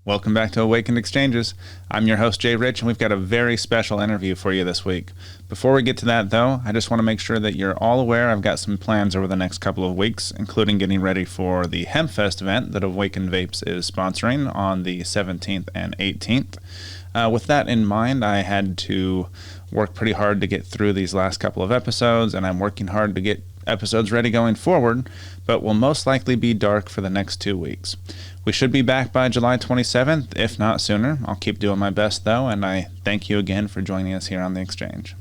Welcome back to Awakened Exchanges. I'm your host, Jay Rich, and we've got a very special interview for you this week. Before we get to that, though, I just want to make sure that you're all aware I've got some plans over the next couple of weeks, including getting ready for the HempFest event that Awakened Vapes is sponsoring on the 17th and 18th. With that in mind, I had to work pretty hard to get through these last couple of episodes, and I'm working hard to get episodes ready going forward, but will most likely be dark for the next 2 weeks. We should be back by July 27th, if not sooner. I'll keep doing my best, though, and I thank you again for joining us here on The Exchange.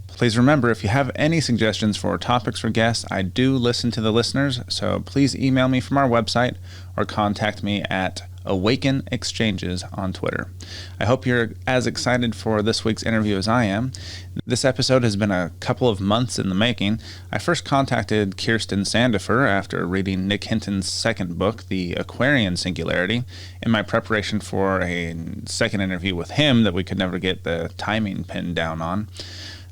Please remember, if you have any suggestions for topics or guests, I do listen to the listeners, so please email me from our website or contact me at Awakened Exchanges on Twitter. I hope you're as excited for this week's interview as I am. This episode has been a couple of months in the making. I first contacted Kirsten Sandefur after reading Nick Hinton's second book, The Aquarian Singularity, in my preparation for a second interview with him that we could never get the timing pinned down on.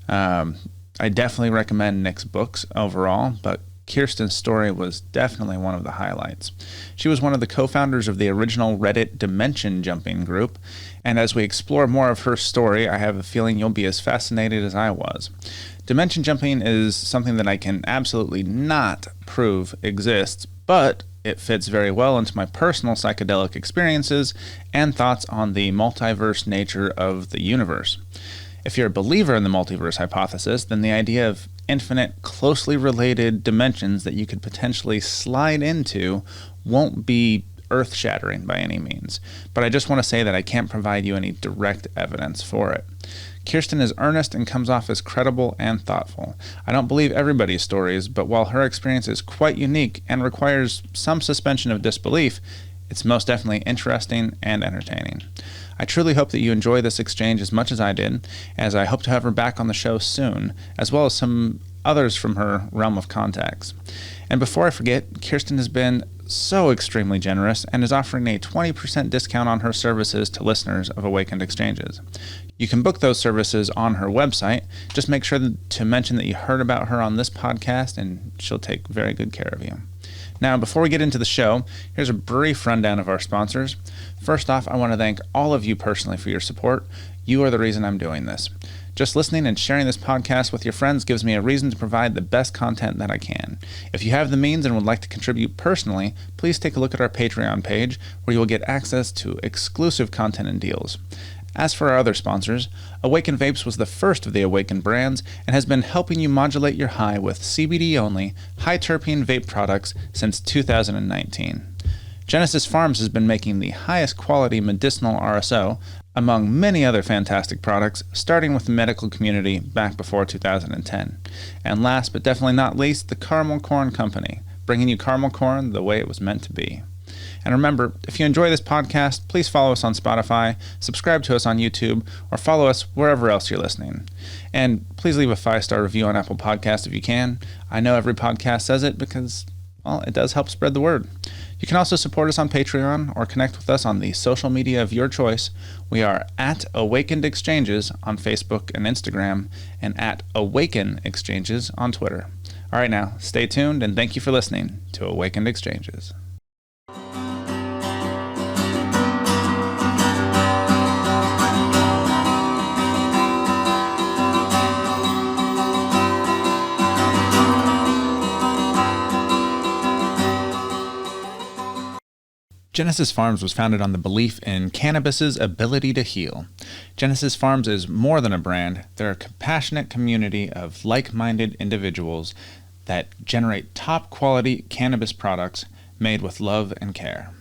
I definitely recommend Nick's books overall, but Kirsten's story was definitely one of the highlights. She was one of the co-founders of the original Reddit dimension jumping group, and as we explore more of her story, I have a feeling you'll be as fascinated as I was. Dimension jumping is something that I can absolutely not prove exists, but it fits very well into my personal psychedelic experiences and thoughts on the multiverse nature of the universe. If you're a believer in the multiverse hypothesis, then the idea of infinite, closely related dimensions that you could potentially slide into won't be earth-shattering by any means. But I just want to say that I can't provide you any direct evidence for it. Kirsten is earnest and comes off as credible and thoughtful. I don't believe everybody's stories, but while her experience is quite unique and requires some suspension of disbelief, it's most definitely interesting and entertaining. I truly hope that you enjoy this exchange as much as I did, as I hope to have her back on the show soon, as well as some others from her realm of contacts. And before I forget, Kirsten has been so extremely generous and is offering a 20% discount on her services to listeners of Awakened Exchanges. You can book those services on her website. Just make sure to mention that you heard about her on this podcast, and she'll take very good care of you. Now, before we get into the show, here's a brief rundown of our sponsors. First off, I want to thank all of you personally for your support. You are the reason I'm doing this. Just listening and sharing this podcast with your friends gives me a reason to provide the best content that I can. If you have the means and would like to contribute personally, please take a look at our Patreon page, where you will get access to exclusive content and deals. As for our other sponsors, Awakened Vapes was the first of the Awakened brands and has been helping you modulate your high with CBD-only, high-terpene vape products since 2019. Genesis Pharms has been making the highest quality medicinal RSO, among many other fantastic products, starting with the medical community back before 2010. And last but definitely not least, the Caramel Corn Company, bringing you caramel corn the way it was meant to be. And remember, if you enjoy this podcast, please follow us on Spotify, subscribe to us on YouTube, or follow us wherever else you're listening. And please leave a 5-star review on Apple Podcasts if you can. I know every podcast says it because, well, it does help spread the word. You can also support us on Patreon or connect with us on the social media of your choice. We are at Awakened Exchanges on Facebook and Instagram, and at Awaken Exchanges on Twitter. All right, now, stay tuned, and thank you for listening to Awakened Exchanges. Genesis Pharms was founded on the belief in cannabis's ability to heal. Genesis Pharms is more than a brand. They're a compassionate community of like-minded individuals that generate top-quality cannabis products made with love and care.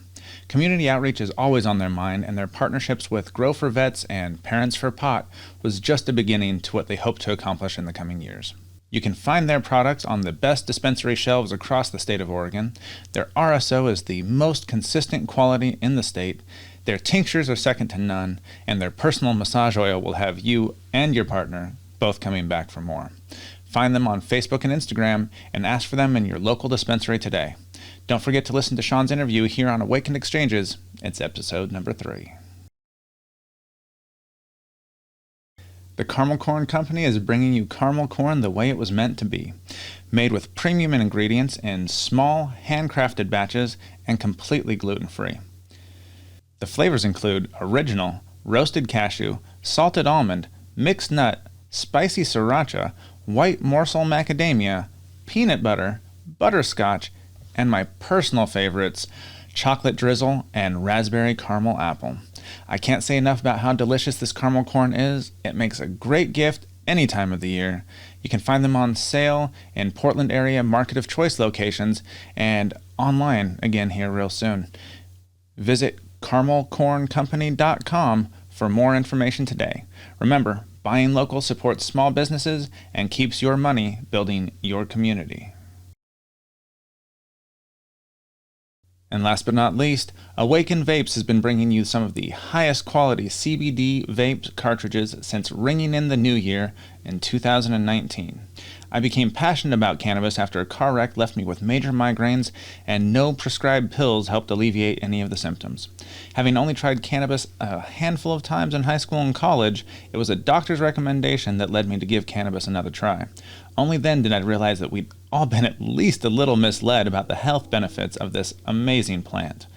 Community outreach is always on their mind, and their partnerships with Grow for Vets and Parents for Pot was just a beginning to what they hope to accomplish in the coming years. You can find their products on the best dispensary shelves across the state of Oregon. Their RSO is the most consistent quality in the state. Their tinctures are second to none, and their personal massage oil will have you and your partner both coming back for more. Find them on Facebook and Instagram, and ask for them in your local dispensary today. Don't forget to listen to Sean's interview here on Awakened Exchanges. It's episode number 3. The Caramel Corn Company is bringing you caramel corn the way it was meant to be, made with premium ingredients in small, handcrafted batches and completely gluten-free. The flavors include original, roasted cashew, salted almond, mixed nut, spicy sriracha, white morsel macadamia, peanut butter, butterscotch, and my personal favorites, chocolate drizzle and raspberry caramel apple. I can't say enough about how delicious this caramel corn is. It makes a great gift any time of the year. You can find them on sale in Portland area Market of Choice locations and online again here real soon. Visit caramelcorncompany.com for more information today. Remember, buying local supports small businesses and keeps your money building your community. And last but not least, Awakened Vapes has been bringing you some of the highest quality CBD vape cartridges since ringing in the new year in 2019. I became passionate about cannabis after a car wreck left me with major migraines, and no prescribed pills helped alleviate any of the symptoms. Having only tried cannabis a handful of times in high school and college, it was a doctor's recommendation that led me to give cannabis another try. Only then did I realize that we'd all been at least a little misled about the health benefits of this amazing plant.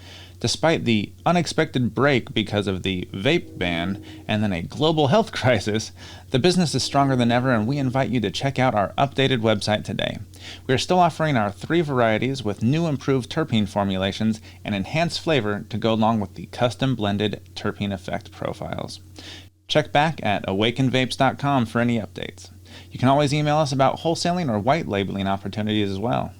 Despite the unexpected break because of the vape ban and then a global health crisis, the business is stronger than ever, and we invite you to check out our updated website today. We are still offering our 3 varieties with new improved terpene formulations and enhanced flavor to go along with the custom blended terpene effect profiles. Check back at awakenedvapes.com for any updates. You can always email us about wholesaling or white labeling opportunities as well.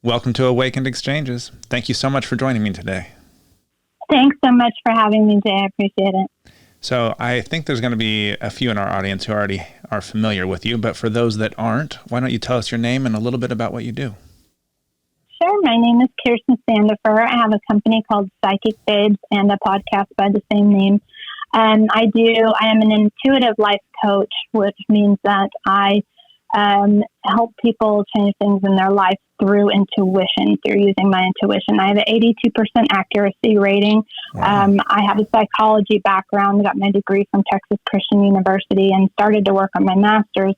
Welcome to Awakened Exchanges. Thank you so much for joining me today. Thanks so much for having me, Jay. I appreciate it. So I think there's going to be a few in our audience who already are familiar with you, but for those that aren't, why don't you tell us your name and a little bit about what you do? Sure. My name is Kirsten Sandefur. I have a company called Psychic Vapes and a podcast by the same name. I am an intuitive life coach, which means that I help people change things in their life through intuition, through using my intuition. I have an 82% accuracy rating. Wow. I have a psychology background, got my degree from Texas Christian University, and started to work on my master's,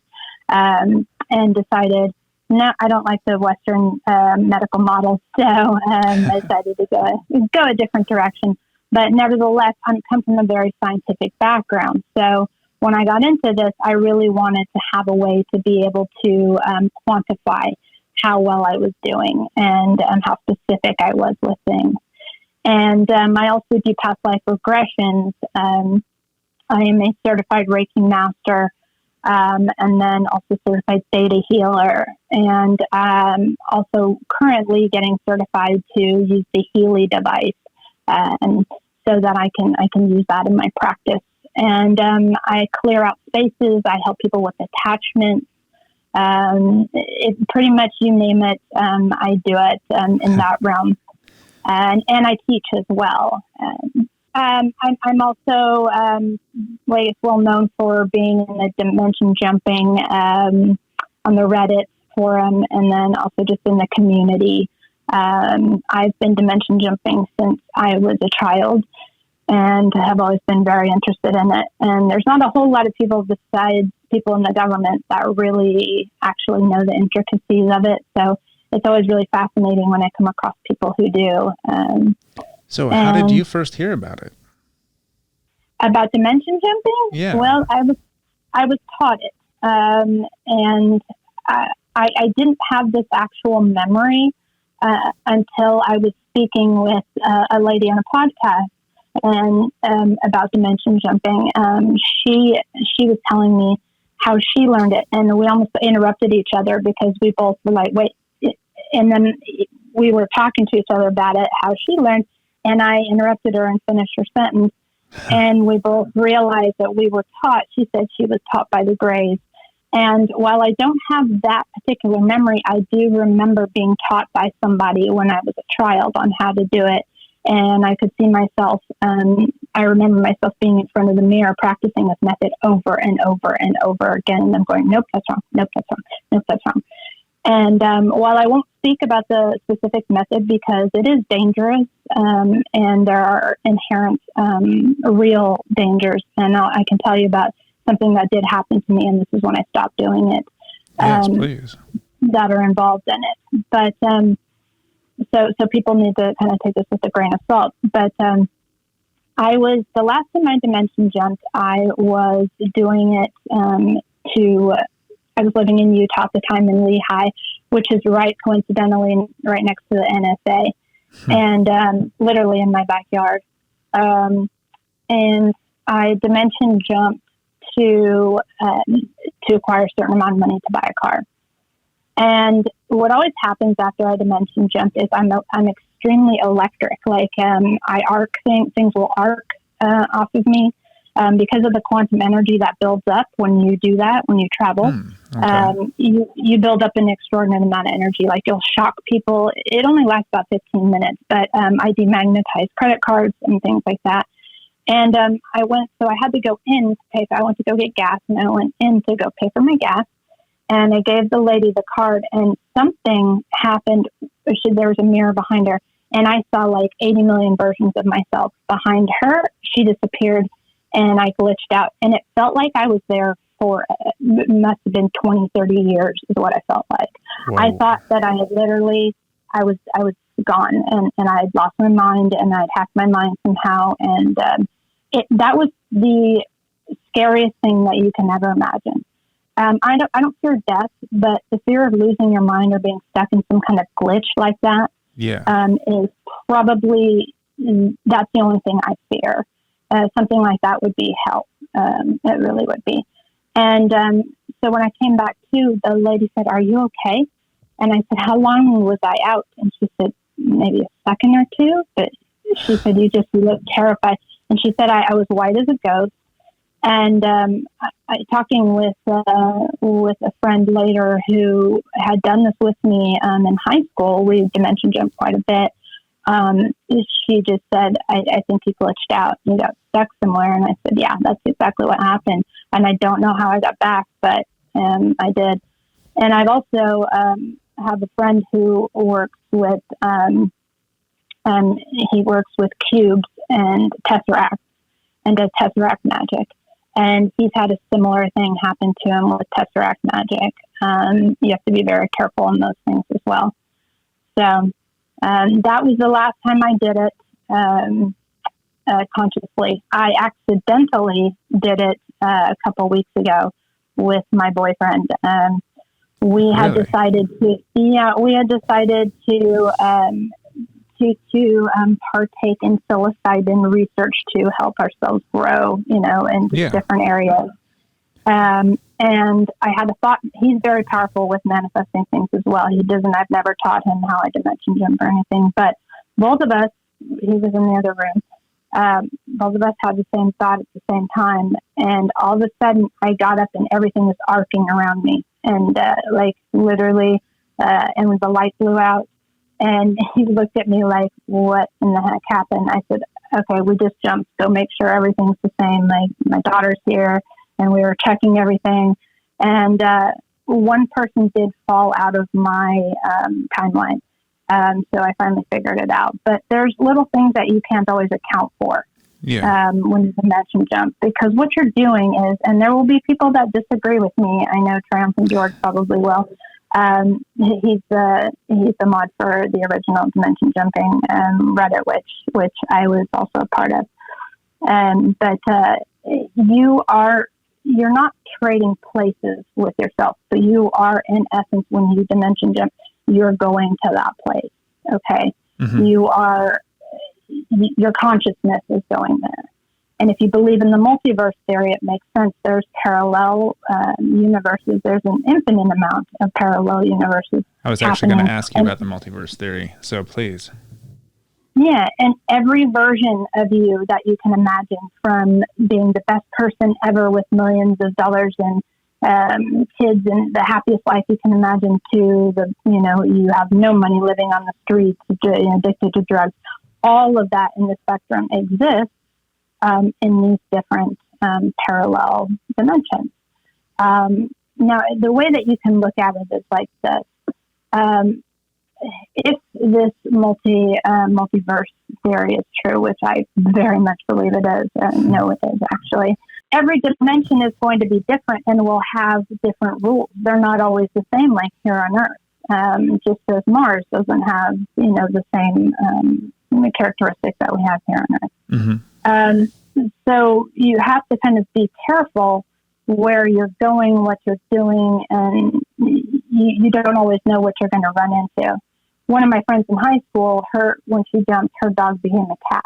and decided, no, I don't like the Western medical model, so I decided to go a different direction. But nevertheless, I come from a very scientific background, so when I got into this, I really wanted to have a way to be able to quantify how well I was doing and how specific I was with things. And I also do past life regressions. I am a certified Reiki Master, and then also certified theta healer, and also currently getting certified to use the Healy device, and so that I can use that in my practice. And I clear out spaces. I help people with attachments. Pretty much you name it, I do it in that realm. And I teach as well. I'm also well known for being in the dimension jumping on the Reddit forum, and then also just in the community. I've been dimension jumping since I was a child, and have always been very interested in it. And there's not a whole lot of people besides people in the government that really actually know the intricacies of it. So it's always really fascinating when I come across people who do. So how did you first hear about it? About dimension jumping? Yeah. Well, I was taught it. And I didn't have this actual memory until I was speaking with a lady on a podcast and about dimension jumping. She was telling me how she learned it, and we almost interrupted each other because we both were like, wait, and then we were talking to each other about it, how she learned, and I interrupted her and finished her sentence, and we both realized that we were taught. She said she was taught by the Greys, and while I don't have that particular memory, I do remember being taught by somebody when I was a child on how to do it. And I could see myself, I remember myself being in front of the mirror practicing this method over and over and over again. And I'm going, nope, that's wrong. Nope, that's wrong. Nope, that's wrong. And while I won't speak about the specific method because it is dangerous and there are inherent real dangers, and I can tell you about something that did happen to me, and this is when I stopped doing it. Yes, please. That are involved in it. But so people need to kind of take this with a grain of salt. But the last time I dimension jumped, I was doing it I was living in Utah at the time in Lehigh, which is coincidentally right next to the NSA, and literally in my backyard. And I dimension jumped to acquire a certain amount of money to buy a car. And what always happens after I dimension jump is I'm extremely electric. Like I arc things will arc off of me. Because of the quantum energy that builds up when you do that, when you travel, you build up an extraordinary amount of energy. Like you'll shock people. It only lasts about 15 minutes, but I demagnetize credit cards and things like that. And I had to go in to pay. I went to go get gas, and I went in to go pay for my gas. And I gave the lady the card, and something happened. There was a mirror behind her, and I saw like 80 million versions of myself behind her. She disappeared. And I glitched out, and it felt like I was there for, it must have been 20, 30 years is what I felt like. Whoa. I thought that I had literally, I was gone, and I had lost my mind, and I'd hacked my mind somehow. And that was the scariest thing that you can ever imagine. I don't fear death, but the fear of losing your mind or being stuck in some kind of glitch like that is probably, that's the only thing I fear. Something like that would be hell. It really would be. And so when I came back to, the lady said, "Are you okay?" And I said, "How long was I out?" And she said, "Maybe a second or two." But she said, "You look terrified." And she said, I was white as a ghost. And talking with a friend later who had done this with me in high school, we dimension jumped quite a bit. She just said, I think he glitched out. He got stuck somewhere. And I said, yeah, that's exactly what happened. And I don't know how I got back, but I did. And I've also have a friend who works with, he works with cubes and tesseract and does tesseract magic. And he's had a similar thing happen to him with tesseract magic. You have to be very careful in those things as well. So that was the last time I did it consciously. I accidentally did it a couple weeks ago with my boyfriend. We had decided to partake in psilocybin research to help ourselves grow, in different areas. And I had a thought. He's very powerful with manifesting things as well. I've never taught him how I dimension jump or anything, but both of us, he was in the other room. Both of us had the same thought at the same time. And all of a sudden I got up and everything was arcing around me, and literally, and the light blew out. And he looked at me like, what in the heck happened? I said, okay, we just jumped. Go make sure everything's the same. My daughter's here, and we were checking everything. And one person did fall out of my timeline. So I finally figured it out. But there's little things that you can't always account for when you dimension jump. Because what you're doing is, and there will be people that disagree with me. I know Triumph and George probably will. He's the mod for the original dimension jumping Reddit, which I was also a part of. But you're not trading places with yourself. So you are, in essence, when you dimension jump, you're going to that place. Okay. Mm-hmm. Your consciousness is going there. And if you believe in the multiverse theory, it makes sense. There's parallel universes. There's an infinite amount of parallel universes. I was actually going to ask you about the multiverse theory. So please. Yeah. And every version of you that you can imagine, from being the best person ever with millions of dollars and kids and the happiest life you can imagine, to you have no money, living on the streets, addicted to drugs. All of that in the spectrum exists. In these different parallel dimensions. Now, the way that you can look at it is like this. if this multiverse theory is true, which I very much believe it is, know it is actually, every dimension is going to be different and will have different rules. They're not always the same, like here on Earth. Just as Mars doesn't have, the same characteristics that we have here on Earth. Mm-hmm. So you have to kind of be careful where you're going, what you're doing, and you don't always know what you're going to run into. One of my friends in high school, when she jumped, her dog became a cat.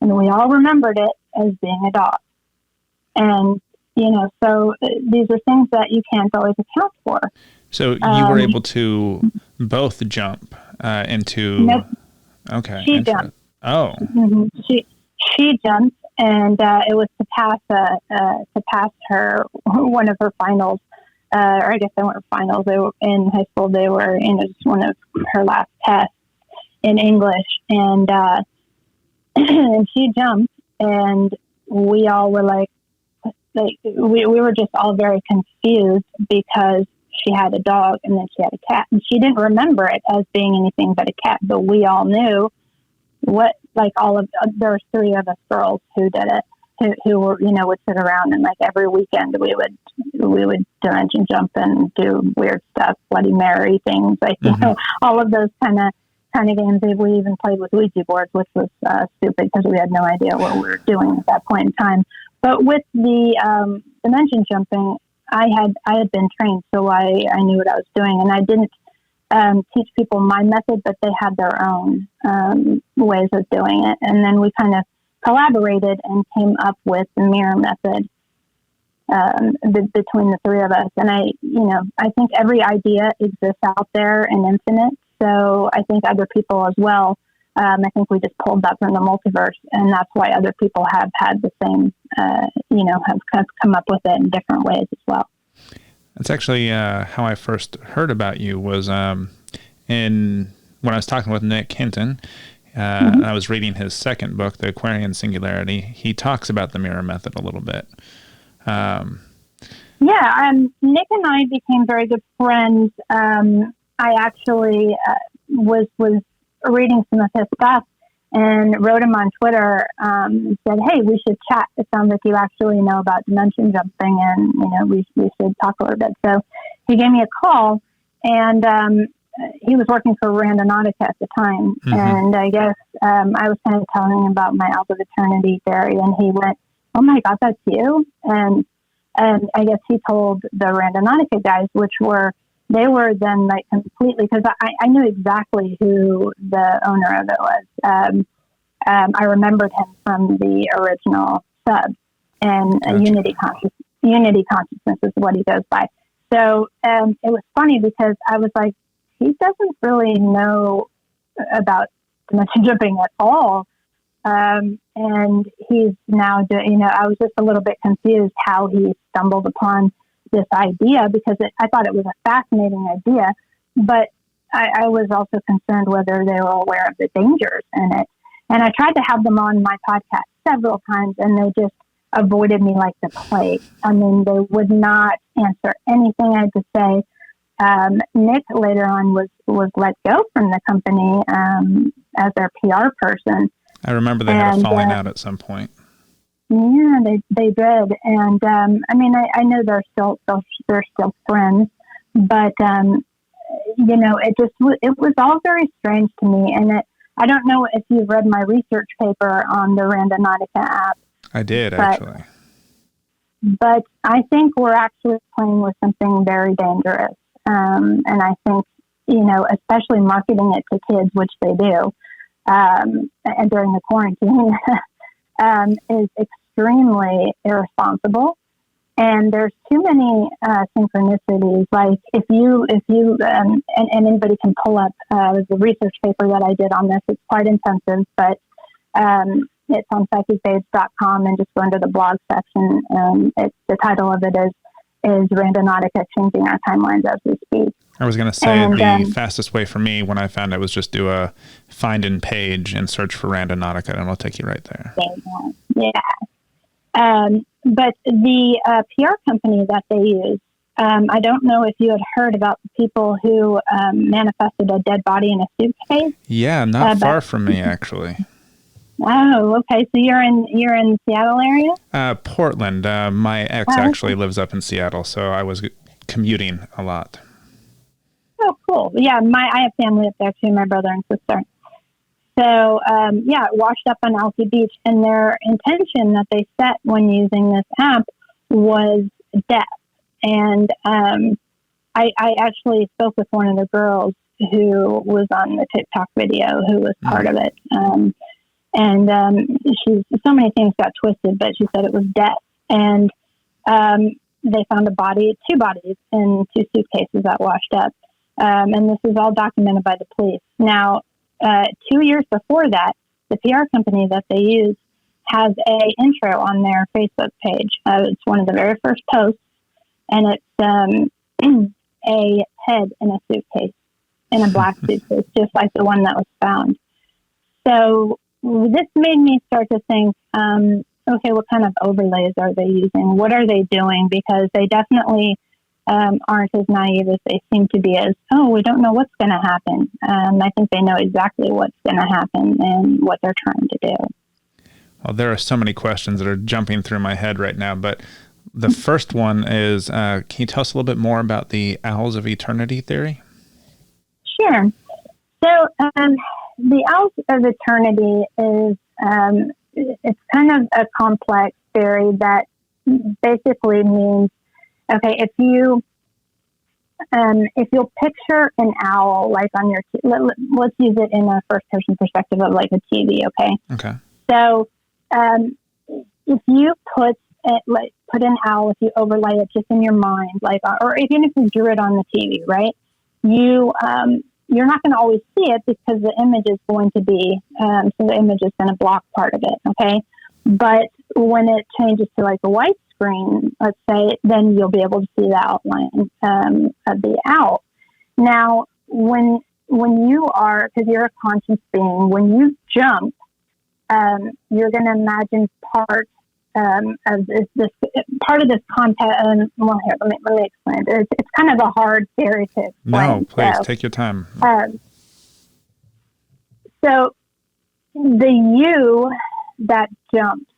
And we all remembered it as being a dog. And, so these are things that you can't always account for. So you were able to both jump into... Nope. Okay. She jumped. Oh. Mm-hmm. She jumped, and it was to pass her one of her finals. Or I guess they weren't finals. They were in high school. They were just one of her last tests in English, and and she jumped, and we all were like we were just all very confused because she had a dog and then she had a cat, and she didn't remember it as being anything but a cat. But we all knew there were three of us girls who did it. Who were, would sit around, and like every weekend we would dimension jump and do weird stuff, Bloody Mary things, like, all of those kind of games. We even played with Ouija boards, which was stupid because we had no idea what we were doing at that point in time. But with the dimension jumping, I had been trained, so I knew what I was doing, and I didn't teach people my method, but they had their own ways of doing it, and then we kind of collaborated and came up with the mirror method between the three of us. And I think every idea exists out there and infinite. So I think other people as well. I think we just pulled that from the multiverse, and that's why other people have had the same, have come up with it in different ways as well. That's actually how I first heard about you was when I was talking with Nick Hinton. And I was reading his second book, The Aquarian Singularity. He talks about the mirror method a little bit. Nick and I became very good friends. I actually was reading some of his stuff and wrote him on Twitter and said, "Hey, we should chat. It sounds like you actually know about dimension jumping, and we should talk a little bit." So he gave me a call, and he was working for Randonautica at the time. And I guess I was kind of telling him about my Alpha of Eternity theory, and he went, "Oh my God, that's you!" And I guess he told the Randonautica guys, they were then like completely, because I knew exactly who the owner of it was. I remembered him from the original sub, and gotcha. Unity consciousness is what he goes by. So it was funny because I was like, he doesn't really know about dimension jumping at all. And he's now doing, I was just a little bit confused how he stumbled upon this idea, because I thought it was a fascinating idea, but I was also concerned whether they were aware of the dangers in it. And I tried to have them on my podcast several times, and they just avoided me like the plague. I mean, they would not answer anything I had to say. Nick later on was let go from the company as their PR person. I remember they had a falling out at some point. Yeah, they did, and I know they're still friends, but it was all very strange to me, and I don't know if you've read my research paper on the Randonautica app. I did, actually. But I think we're actually playing with something very dangerous. And I think, especially marketing it to kids, which they do, and during the quarantine, is extremely irresponsible. And there's too many synchronicities. Like if you and anybody can pull up the research paper that I did on this. It's quite intensive, but it's on psychicvapes.com, and just go into the blog section. The title of it is Randonautica Changing Our Timelines as We Speak. I was going to say the fastest way for me when I found it was just do a find in page and search for Randonautica, and it'll take you right there. Yeah. But the PR company that they use I don't know if you had heard about the people who manifested a dead body in a suitcase. Yeah, not far from me, actually. Oh, okay. So you're in Seattle area? Portland. My ex actually lives up in Seattle, so I was commuting a lot. Oh, cool. Yeah, I have family up there too, my brother and sister. So, it washed up on Alki Beach, and their intention that they set when using this app was death. And I actually spoke with one of the girls who was on the TikTok video, who was part of it. So many things got twisted, but she said it was death. And they found two bodies in 2 suitcases that washed up. And this is all documented by the police. Now, 2 years before that, the PR company that they use has a intro on their Facebook page. It's one of the very first posts, and it's a head in a suitcase, in a black suitcase, just like the one that was found. So this made me start to think, okay, what kind of overlays are they using? What are they doing? Because they definitely aren't as naive as they seem to be as, we don't know what's going to happen. I think they know exactly what's going to happen and what they're trying to do. Well, there are so many questions that are jumping through my head right now, but the first one is, can you tell us a little bit more about the Owls of Eternity theory? Sure. So the Owls of Eternity is, it's kind of a complex theory that basically means, okay, if you'll picture an owl, like on your, let's use it in a first person perspective of like a TV. Okay. Okay. So, if you put an owl, if you overlay it just in your mind, like, or even if you drew it on the TV, right? You're not going to always see it because the image is going to be, so the image is going to block part of it. Okay. But when it changes to like a white screen, let's say, then you'll be able to see the outline of the owl. Now, when you are, because you're a conscious being, when you jump, you're going to imagine part of this part of this content. Well, here, let me explain it. It's kind of a hard theory to explain. No, please take your time. So the you that jumps,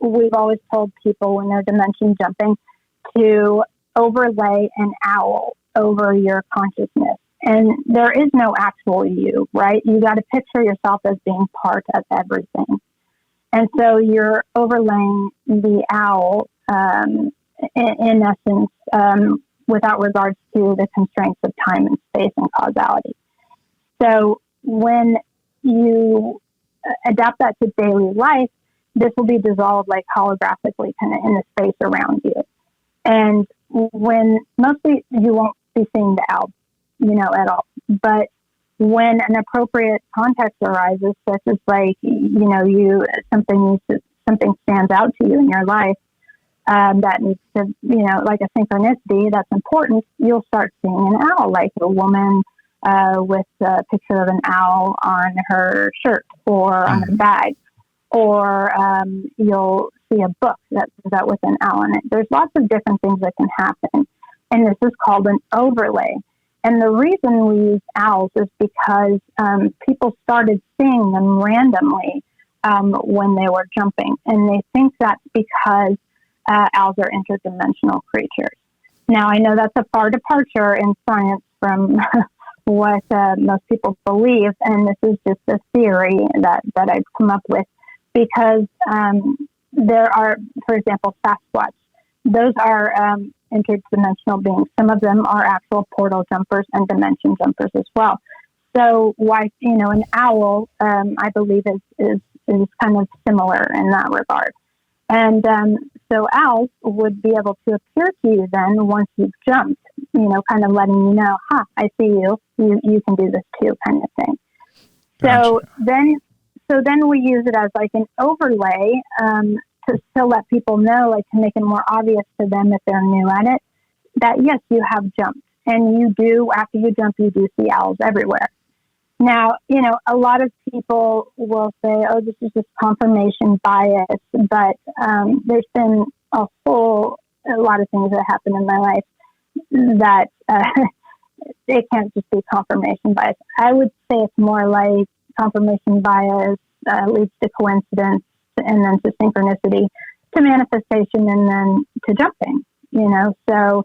we've always told people when they're dimension jumping to overlay an owl over your consciousness. And there is no actual you, right? You got to picture yourself as being part of everything. And so you're overlaying the owl, in essence, without regards to the constraints of time and space and causality. So when you adapt that to daily life, this will be dissolved like holographically kind of in the space around you. And when mostly you won't be seeing the owl, at all. But when an appropriate context arises, such as like, something stands out to you in your life, that needs to, like a synchronicity that's important, you'll start seeing an owl, like a woman with a picture of an owl on her shirt or on her bag, or you'll see a book that's out with an owl in it. There's lots of different things that can happen, and this is called an overlay. And the reason we use owls is because people started seeing them randomly when they were jumping. And they think that's because owls are interdimensional creatures. Now, I know that's a far departure in science from what most people believe. And this is just a theory that I've come up with because there are, for example, Sasquatch. Those are interdimensional beings. Some of them are actual portal jumpers and dimension jumpers as well. So why, an owl, I believe is kind of similar in that regard. And so owls would be able to appear to you then once you've jumped, kind of letting you know, I see you. You can do this too, kind of thing. Gotcha. So then we use it as like an overlay to let people know, like to make it more obvious to them if they're new at it, that yes, you have jumped. And you do, after you jump, you do see owls everywhere. Now, a lot of people will say, this is just confirmation bias, but there's been a whole a lot of things that happen in my life that it can't just be confirmation bias. I would say it's more like confirmation bias leads to coincidence and then to synchronicity, to manifestation, and then to jumping, So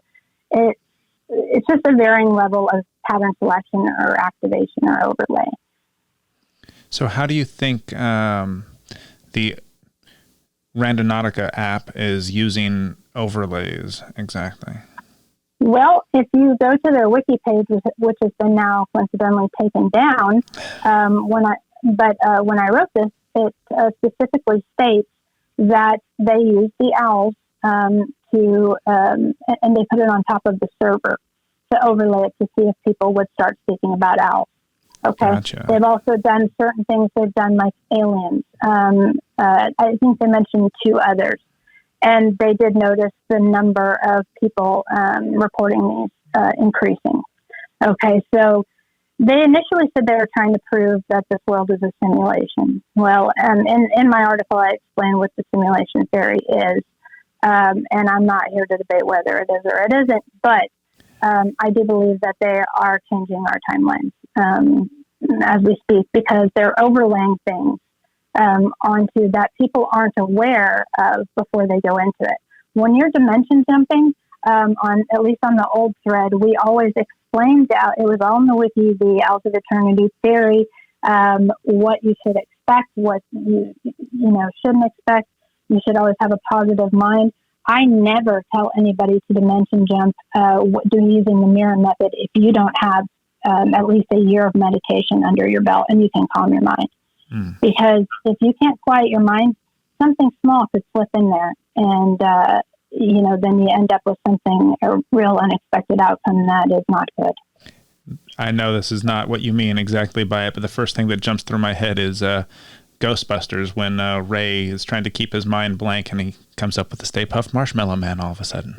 it's just a varying level of pattern selection or activation or overlay. So how do you think the Randonautica app is using overlays exactly? Well, if you go to their wiki page, which has been now coincidentally taken down, when I wrote this, it specifically states that they use the owls and they put it on top of the server to overlay it to see if people would start speaking about owls. Okay. Gotcha. They've also done certain things. They've done like aliens. I think they mentioned 2 others. And they did notice the number of people reporting these increasing. Okay, so they initially said they were trying to prove that this world is a simulation. Well, in my article, I explain what the simulation theory is. And I'm not here to debate whether it is or it isn't, but I do believe that they are changing our timelines as we speak, because they're overlaying things onto that people aren't aware of before they go into it. When you're dimension jumping, at least on the old thread, we always explained out. It was all in the wiki, the Owls of Eternity theory, what you should expect, what you shouldn't expect. You should always have a positive mind. I never tell anybody to dimension jump using the mirror method if you don't have at least a year of meditation under your belt and you can calm your mind. Because if you can't quiet your mind, something small could slip in there, and then you end up with a real unexpected outcome that is not good. I know this is not what you mean exactly by it, but the first thing that jumps through my head is Ghostbusters, when Ray is trying to keep his mind blank and he comes up with the Stay Puft Marshmallow Man all of a sudden.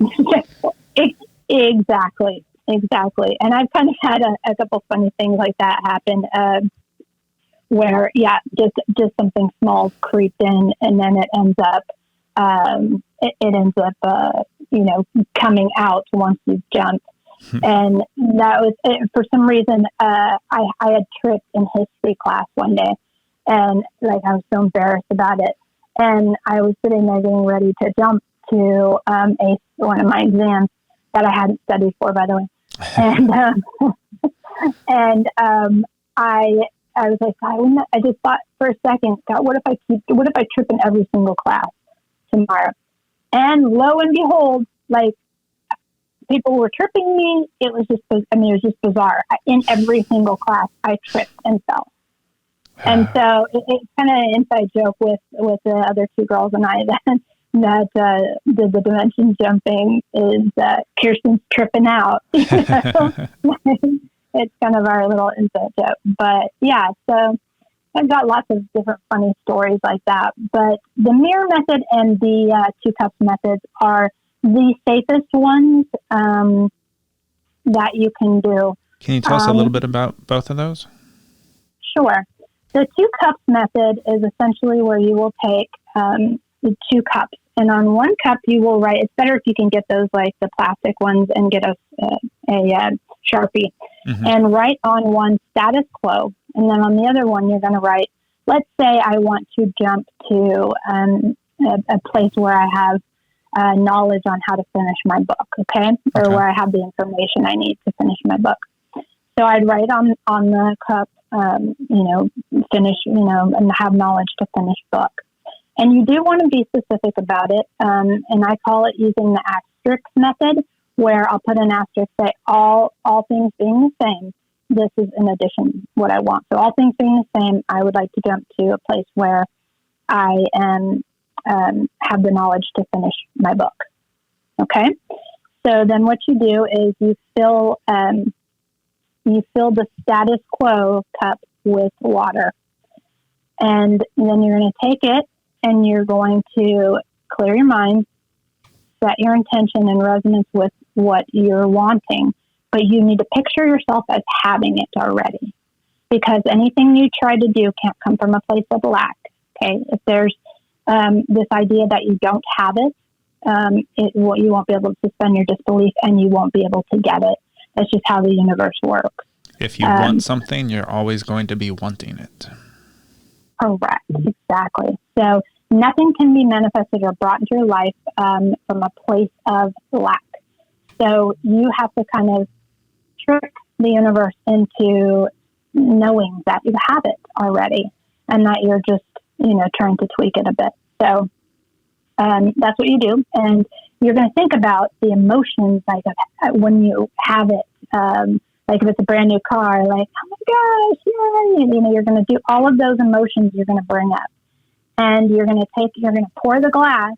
Exactly. And I've kind of had a couple funny things like that happen. Where, just something small creeped in, and then it ends up, coming out once you've jumped. And that was, for some reason, I had tripped in history class one day, and I was so embarrassed about it. And I was sitting there getting ready to jump to one of my exams that I hadn't studied for, by the way. And I was like, God, I just thought for a second, God, what if I trip in every single class tomorrow? And lo and behold, people were tripping me. It was just bizarre. In every single class, I tripped and fell. And so it's kind of an inside joke with the other 2 girls and I that did the dimension jumping is Kirsten's tripping out. It's kind of our little inside joke. But yeah, so I've got lots of different funny stories like that. But the mirror method and the 2 cups methods are the safest ones that you can do. Can you tell us a little bit about both of those? Sure. The 2 cups method is essentially where you will take the 2 cups. And on 1 cup, you will write, it's better if you can get those like the plastic ones and get a Sharpie, and write on one status quo. And then on the other one, you're going to write, let's say I want to jump to a place where I have knowledge on how to finish my book, okay? Or where I have the information I need to finish my book. So I'd write on the cup, finish, and have knowledge to finish book. And you do want to be specific about it. And I call it using the asterisk method, where I'll put an asterisk, say all things being the same, this is in addition what I want. So all things being the same, I would like to jump to a place where I have the knowledge to finish my book. Okay. So then what you do is you fill the status quo cup with water. And then you're going to take it and you're going to clear your mind, set your intention in resonance with what you're wanting, but you need to picture yourself as having it already, because anything you try to do can't come from a place of lack. Okay. If there's this idea that you don't have it, you won't be able to suspend your disbelief, and you won't be able to get it. That's just how the universe works. If you want something, you're always going to be wanting it. Correct. Exactly. So nothing can be manifested or brought into your life from a place of lack. So you have to kind of trick the universe into knowing that you have it already and that you're just, trying to tweak it a bit. So that's what you do. And you're going to think about the emotions like when you have it. Like if it's a brand new car, like, oh my gosh, yay! You're going to do all of those emotions you're going to bring up. And you're going to pour the glass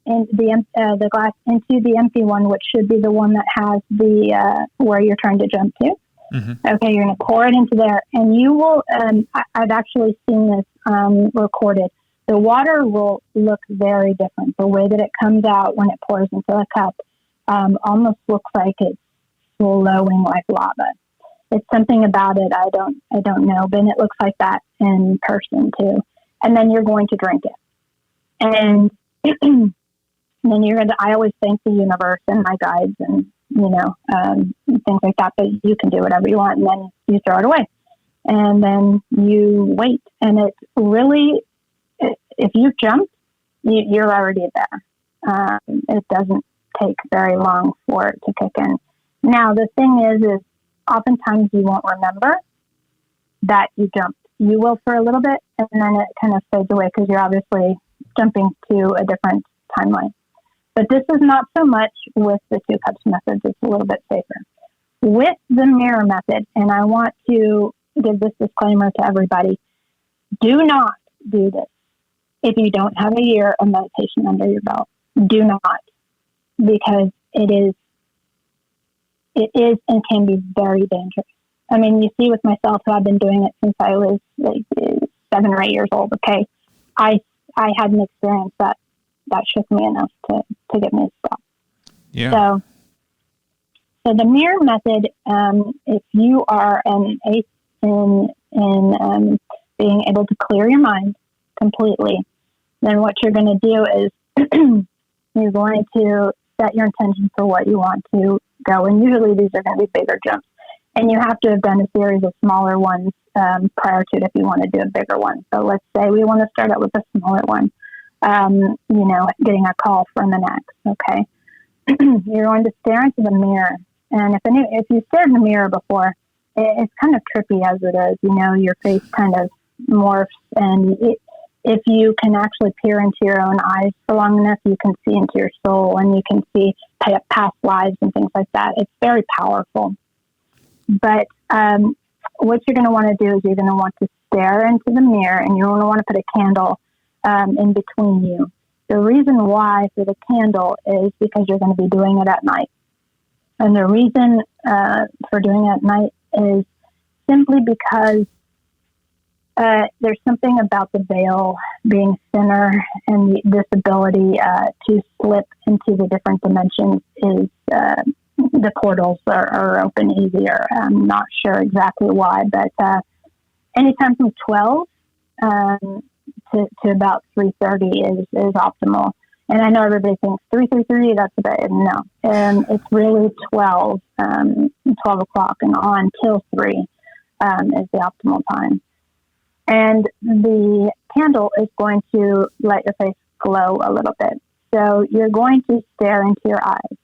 into the glass into the empty one, which should be the one that has the where you're trying to jump to. Mm-hmm. Okay, you're going to pour it into there, and you will. I've actually seen this recorded. The water will look very different. The way that it comes out when it pours into the cup almost looks like it's flowing like lava. It's something about it. I don't know, but it looks like that in person too. And then you're going to drink it, and then you're going to. I always thank the universe and my guides and things like that. But you can do whatever you want, and then you throw it away, and then you wait. And it's really, if you jump, you're already there. It doesn't take very long for it to kick in. Now the thing is oftentimes you won't remember that you jumped. You will for a little bit, and then it kind of fades away because you're obviously jumping to a different timeline. But this is not so much with the 2 cups method. It's a little bit safer. With the mirror method, and I want to give this disclaimer to everybody, do not do this if you don't have a year of meditation under your belt. Do not, because it is and can be very dangerous. I mean, you see with myself, who I've been doing it since I was like 7 or 8 years old. Okay, I had an experience that shook me enough to get me to stop. Yeah. So the mirror method, if you are an ace in being able to clear your mind completely, then what you're going to do is you're going to set your intention for what you want to go. And usually these are going to be bigger jumps. And you have to have done a series of smaller ones prior to it if you want to do a bigger one. So let's say we want to start out with a smaller one, getting a call from an ex, okay? You're going to stare into the mirror. And if you stared in the mirror before, it's kind of trippy as it is. Your face kind of morphs. And if you can actually peer into your own eyes for long enough, you can see into your soul and you can see past lives and things like that. It's very powerful. But what you're going to want to do is you're going to want to stare into the mirror, and you're going to want to put a candle in between you. The reason why for the candle is because you're going to be doing it at night. And the reason for doing it at night is simply because there's something about the veil being thinner, and this ability to slip into the different dimensions is the portals are open easier. I'm not sure exactly why, but anytime from 12 to about 3:30 is optimal. And I know everybody thinks 3:33, that's a bit. No, it's really 12 o'clock and on till 3 is the optimal time. And the candle is going to let your face glow a little bit. So you're going to stare into your eyes,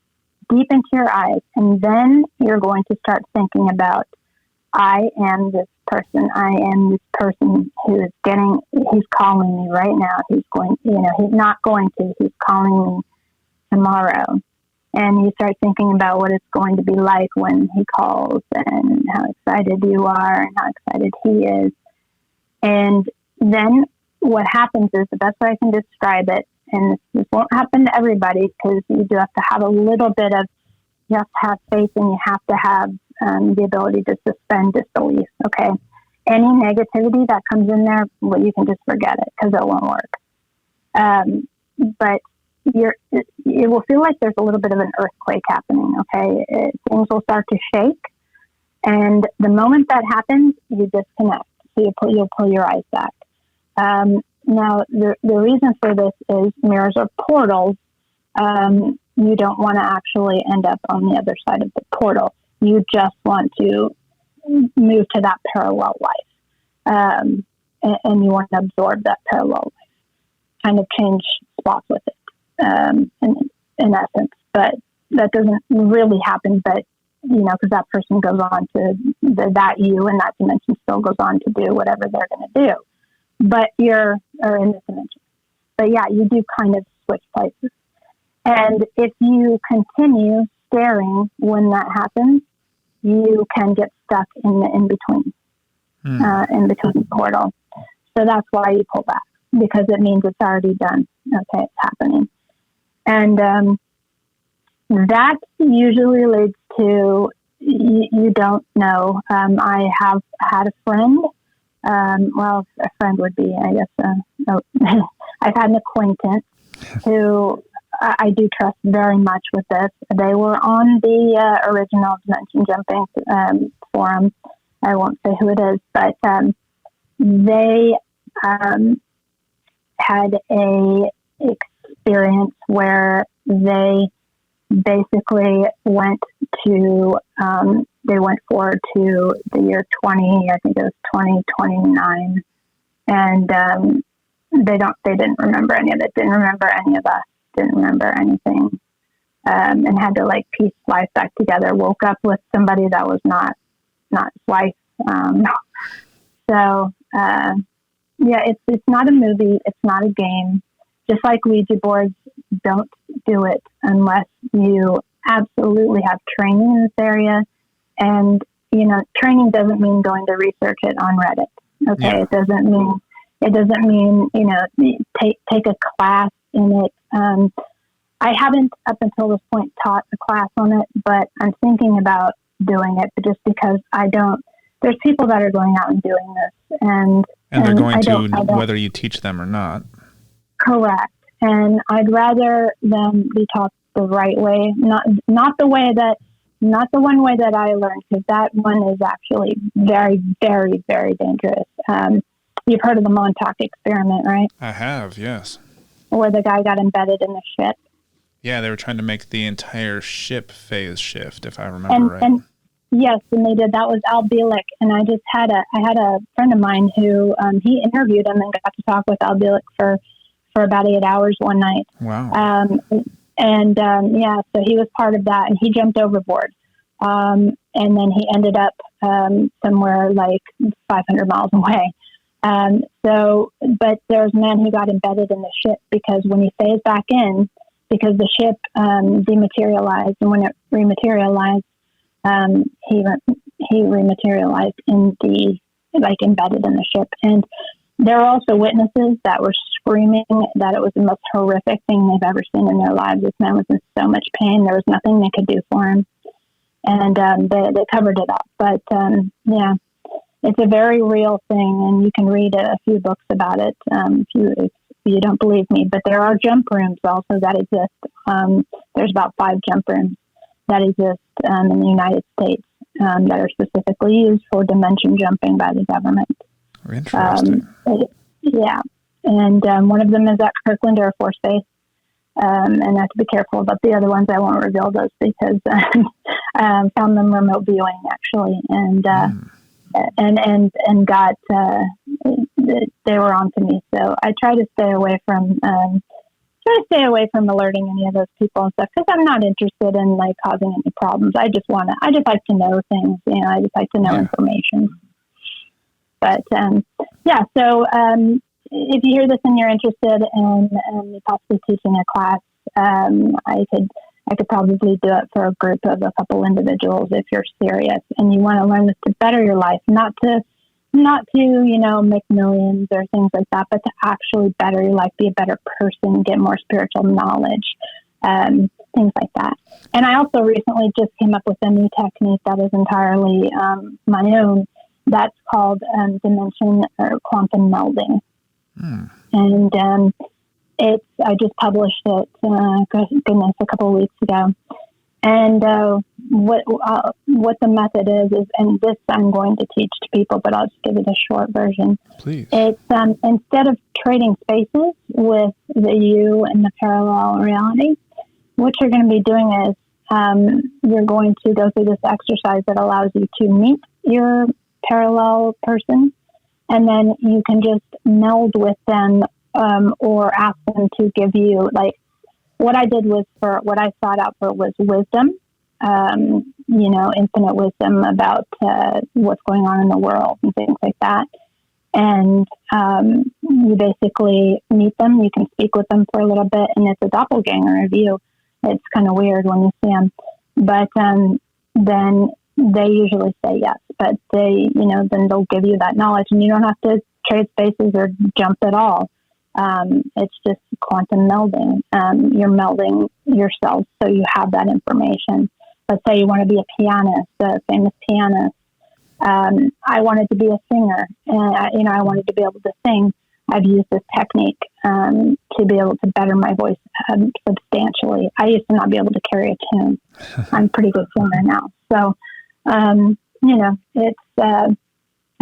deep into your eyes, and then you're going to start thinking about, I am this person. I am this person he's calling me right now. He's not going to, he's calling me tomorrow. And you start thinking about what it's going to be like when he calls and how excited you are and how excited he is. And then what happens is, the best way I can describe it, and this won't happen to everybody because you do have to have a little bit of, you have to have faith and you have to have the ability to suspend disbelief, okay? Any negativity that comes in there, well, you can just forget it because it won't work. But it will feel like there's a little bit of an earthquake happening, okay? Things will start to shake. And the moment that happens, you disconnect. So you'll pull your eyes back. Now, the reason for this is mirrors are portals you don't want to actually end up on the other side of the portal. You just want to move to that parallel life. And you want to absorb that parallel life, kind of change spots with it, in essence. But that doesn't really happen, but, because that person goes on to, that you in that dimension still goes on to do whatever they're going to do. But you're in this dimension. But yeah, you do kind of switch places. And if you continue staring when that happens, you can get stuck in the in-between, in between the portal. So that's why you pull back, because it means it's already done. Okay, it's happening. And that usually leads to, you don't know. I have had a friend, well, a friend would be, I guess, I've had an acquaintance who I do trust very much with this. They were on the original dimension jumping forum. I won't say who it is, but they had a experience where they basically went to they went forward to the year 20, I think it was 2029, and they didn't remember any of it, didn't remember any of us, didn't remember anything, and had to like piece life back together. Woke up with somebody that was not his wife. So yeah, it's not a movie, it's not a game. Just like Ouija boards, don't do it unless you absolutely have training in this area. And, training doesn't mean going to research it on Reddit. Okay. Yeah. It doesn't mean, take a class in it. I haven't up until this point taught a class on it, but I'm thinking about doing it, but just because there's people that are going out and doing this, and they're going to, whether you teach them or not. Correct. And I'd rather them be taught the right way, not the one way that I learned, because that one is actually very, very, very dangerous. You've heard of the Montauk experiment, right? I have, yes. Where the guy got embedded in the ship. Yeah, they were trying to make the entire ship phase shift, if I remember right. And yes, and they did. That was Al Bielek, and I had a friend of mine who he interviewed him and got to talk with Al Bielek for about 8 hours one night. Wow. So he was part of that, and he jumped overboard. And then he ended up somewhere like 500 miles away. But there was a man who got embedded in the ship, because when he phased back in, because the ship dematerialized, and when it rematerialized, he rematerialized embedded in the ship. And there were also witnesses that were screaming that it was the most horrific thing they've ever seen in their lives. This man was in so much pain. There was nothing they could do for him. And they covered it up. But, yeah, it's a very real thing, and you can read a few books about it if you don't believe me. But there are jump rooms also that exist. There's about 5 jump rooms that exist in the United States that are specifically used for dimension jumping by the government. Interesting. Yeah. And one of them is at Kirkland Air Force Base. And I have to be careful about the other ones. I won't reveal those because found them remote viewing actually, and got they were on to me. So I try to stay away from alerting any of those people and stuff, because I'm not interested in like causing any problems. I just like to know things. I just like to know information. But so if you hear this and you're interested in possibly teaching a class, I could probably do it for a group of a couple individuals if you're serious and you want to learn this to better your life, not to make millions or things like that, but to actually better your life, be a better person, get more spiritual knowledge, things like that. And I also recently just came up with a new technique that is entirely my own. That's called dimension or quantum melding. And I just published it, a couple of weeks ago. And what the method is, and this I'm going to teach to people, but I'll just give it a short version. Please. It's instead of trading spaces with the you and the parallel reality, what you're going to be doing is you're going to go through this exercise that allows you to meet your parallel person, and then you can just meld with them or ask them to give you, like, what I did was what I sought out for was wisdom, infinite wisdom about what's going on in the world and things like that. And you basically meet them, you can speak with them for a little bit, and it's a doppelganger of you. It's kind of weird when you see them. But then they usually say yes. But then they'll give you that knowledge, and you don't have to trade spaces or jump at all. It's just quantum melding. You're melding yourself so you have that information. Let's say you want to be a pianist, a famous pianist. I wanted to be a singer, and I wanted to be able to sing. I've used this technique to be able to better my voice substantially. I used to not be able to carry a tune. I'm a pretty good singer now. So,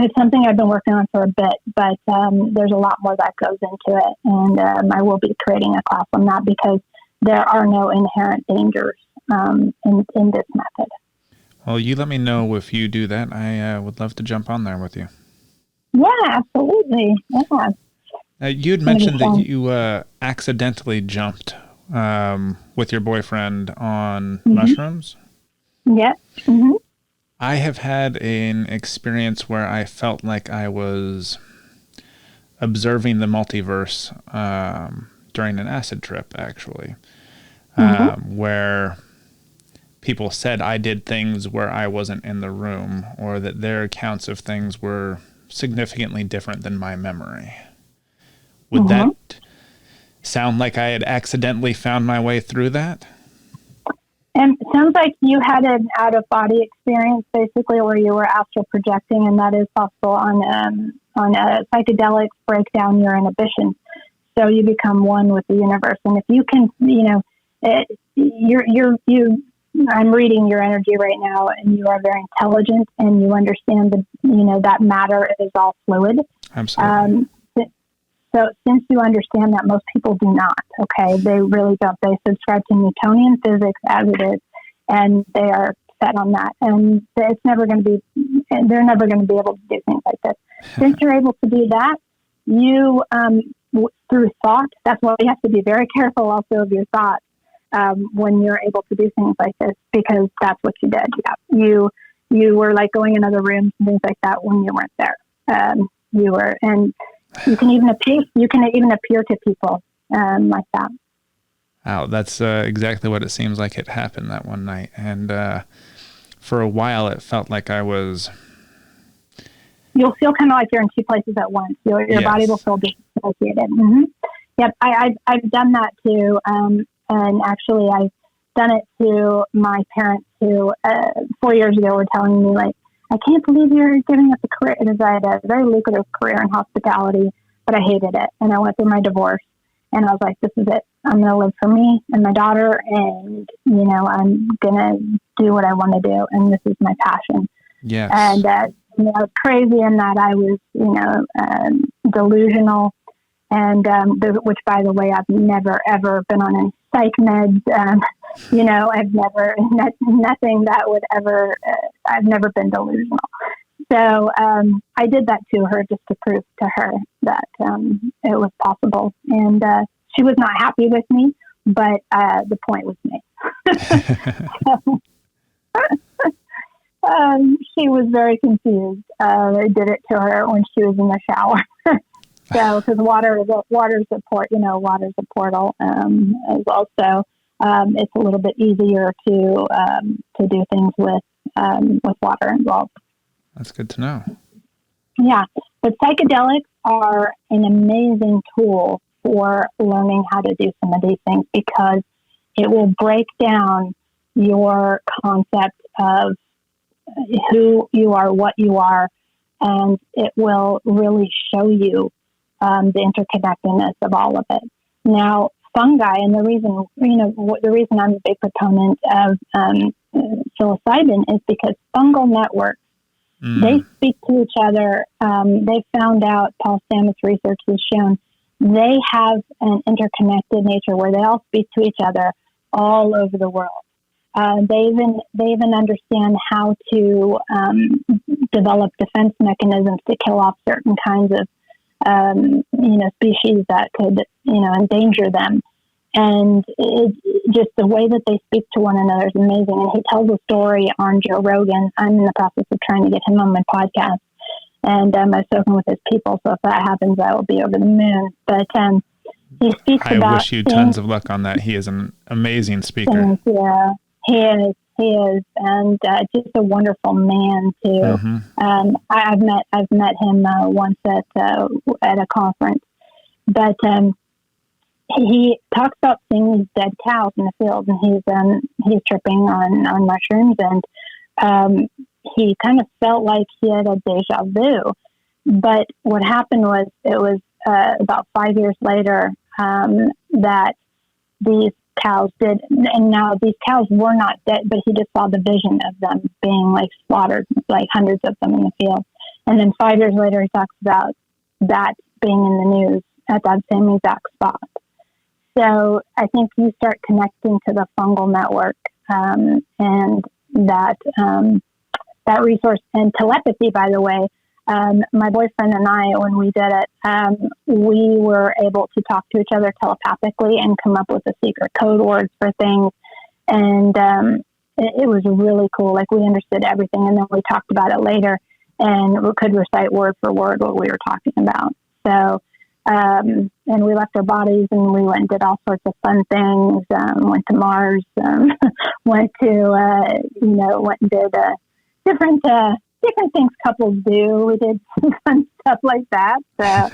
it's something I've been working on for a bit, but there's a lot more that goes into it, and I will be creating a class on that because there are no inherent dangers in this method. Well, you let me know if you do that. I would love to jump on there with you. Yeah, absolutely. Yeah. You had mentioned that you accidentally jumped with your boyfriend on mushrooms. Yeah. Mm-hmm. I have had an experience where I felt like I was observing the multiverse during an acid trip, actually, where people said I did things where I wasn't in the room, or that their accounts of things were significantly different than my memory. Would that sound like I had accidentally found my way through that? And it sounds like you had an out-of-body experience, basically, where you were astral projecting, and that is possible on psychedelics, break down your inhibitions. So you become one with the universe. And if you can, I'm reading your energy right now, and you are very intelligent, and you understand that matter is all fluid. Absolutely. So since you understand that, most people do not, okay? They really don't. They subscribe to Newtonian physics as it is, and they are set on that. And they're never going to be able to do things like this. Since you're able to do that, you, through thought, that's why you have to be very careful also of your thoughts when you're able to do things like this, because that's what you did. Yeah. You were like going in other rooms and things like that when you weren't there. And you can even appear to people like that. Wow, that's exactly what it seems like it happened that one night. And for a while, it felt like I was... You'll feel kind of like you're in two places at once. Your Yes. body will feel dissociated. Mm-hmm. Yep, I've done that too. And actually, I've done it to my parents who 4 years ago were telling me, like, I can't believe you're giving up a career. Because I had a very lucrative career in hospitality, but I hated it. And I went through my divorce, and I was like, this is it. I'm going to live for me and my daughter, and, I'm going to do what I want to do. And this is my passion. Yes. And, crazy in that I was, delusional. And, which, by the way, I've never, ever been on any psych meds. I've never, nothing that would ever, I've never been delusional. So I did that to her just to prove to her that it was possible. And she was not happy with me, but the point was made. She was very confused. I did it to her when she was in the shower. So, because water's a portal as well. So it's a little bit easier to do things with water involved. That's good to know. Yeah, but psychedelics are an amazing tool for learning how to do some of these things, because it will break down your concept of who you are, what you are, and it will really show you the interconnectedness of all of it. Now, fungi, and the reason I'm a big proponent of psilocybin is because fungal networks, they speak to each other. They found out, Paul Stamets' research has shown, they have an interconnected nature where they all speak to each other, all over the world. They even understand how to develop defense mechanisms to kill off certain kinds of species that could endanger them. And just the way that they speak to one another is amazing. And he tells a story on Joe Rogan. I'm in the process of trying to get him on my podcast. And I've spoken with his people, so if that happens, I will be over the moon. But he speaks about... I wish you tons of luck on that. He is an amazing speaker. Yeah, he is, and just a wonderful man too. Mm-hmm. I've met him once at a conference, but he talks about seeing these dead cows in the field, and he's tripping on mushrooms, and he kind of felt like he had a deja vu. But what happened was, it was about 5 years later that these cows did, and now these cows were not dead, but he just saw the vision of them being like slaughtered, like hundreds of them in the field. And then 5 years later, he talks about that being in the news at that same exact spot. So I think you start connecting to the fungal network, and that resource, and telepathy, by the way. My boyfriend and I, when we did it, we were able to talk to each other telepathically and come up with the secret code words for things. And it was really cool. Like, we understood everything, and then we talked about it later, and we could recite word for word what we were talking about. So, and we left our bodies, and we went and did all sorts of fun things. Went to Mars, went and did different things couples do. We did some fun stuff like that. So,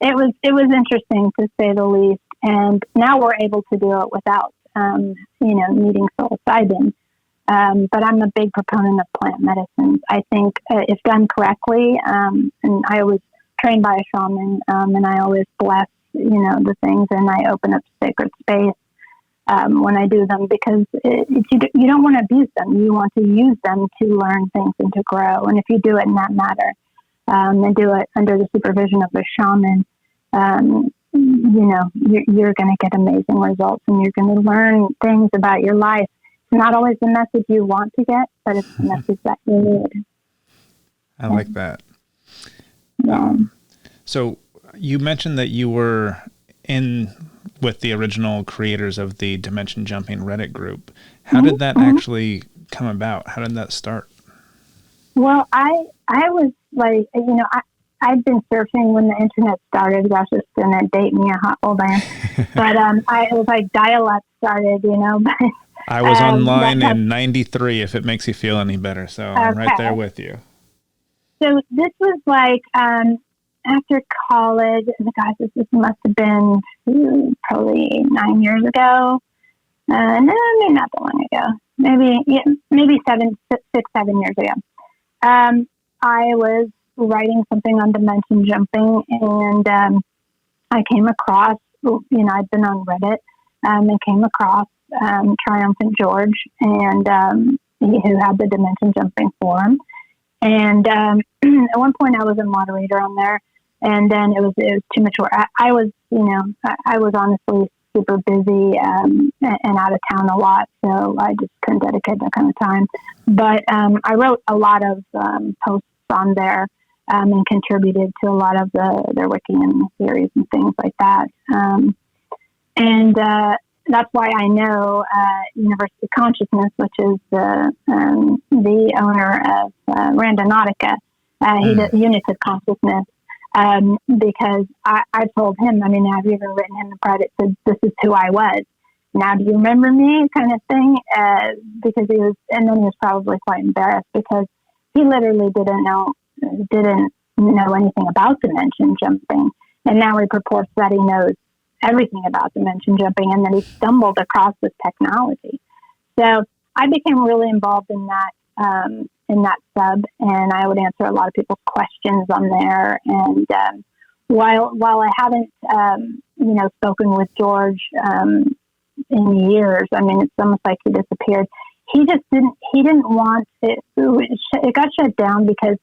it was interesting, to say the least. And now we're able to do it without, needing psilocybin. But I'm a big proponent of plant medicines. I think if done correctly, and I was trained by a shaman, and I always bless, the things, and I open up sacred space when I do them, because you don't want to abuse them. You want to use them to learn things and to grow. And if you do it in that manner, and do it under the supervision of a shaman, you're going to get amazing results, and you're going to learn things about your life. It's not always the message you want to get, but it's the message that you need. I like that. Yeah. So you mentioned that you were in with the original creators of the Dimension Jumping Reddit group. How did that actually come about? How did that start? Well, I was like, I'd been surfing when the internet started. That's just going to date me a hot old man. But it was like dial-up started, I was online in 93, if it makes you feel any better. So I'm right there with you. So this was like after college. Gosh, this must have been probably 9 years ago. No, maybe not that long ago. Maybe 7 years ago. I was writing something on dimension jumping, and I came across, I'd been on Reddit, and came across Triumphant George, and who had the dimension jumping forum. And at one point, I was a moderator on there, and then it was too mature. I was honestly super busy and out of town a lot, so I just couldn't dedicate that kind of time. But I wrote a lot of posts on there, and contributed to a lot of the Wiccan theories and things like that. And that's why I know University of Consciousness, which is the owner of Randonautica. He does Unitive Consciousness, because I told him, I've even written him in private, said, this is who I was. Now, do you remember me, kind of thing? Because he was probably quite embarrassed, because he literally didn't know anything about dimension jumping. And now he purports that he knows everything about dimension jumping, and then he stumbled across this technology. So I became really involved in that sub, and I would answer a lot of people's questions on there. And while I haven't spoken with George in years, it's almost like he disappeared. He didn't want it. It got shut down because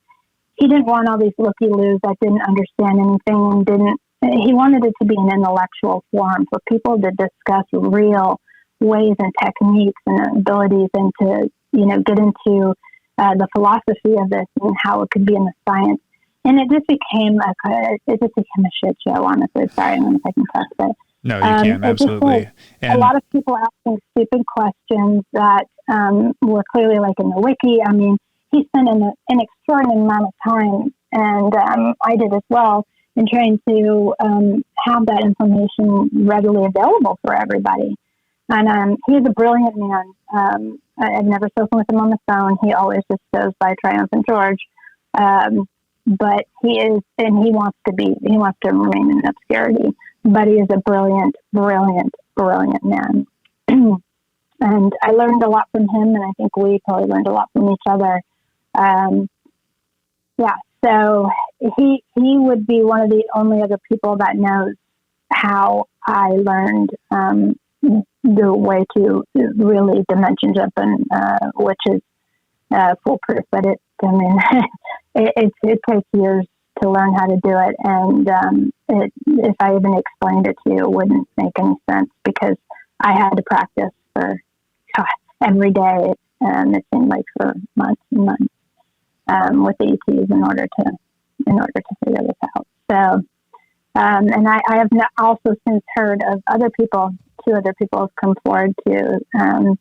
he didn't want all these looky-loos that didn't understand anything, and he wanted it to be an intellectual forum for people to discuss real ways and techniques and abilities, and to, get into the philosophy of this and how it could be in the science. And it just became a shit show, honestly. Sorry, I don't know if I can cuss, but no, you can, absolutely. And a lot of people asking stupid questions that were clearly like in the wiki. I mean, he spent an extraordinary amount of time, and I did as well, in trying to have that information readily available for everybody. And he's a brilliant man. I've never spoken with him on the phone. He always just goes by Triumphant George. But he is, and he wants to remain in obscurity, but he is a brilliant, brilliant, brilliant man. And I learned a lot from him, and I think we probably learned a lot from each other. So he would be one of the only other people that knows how I learned the way to really dimension jump, and which is foolproof. But it takes years to learn how to do it, and if I even explained it to you, it wouldn't make any sense, because I had to practice for every day. It seemed like for months and months with the ETs in order to figure this out. So, and I have also since heard of two other people have come forward to. And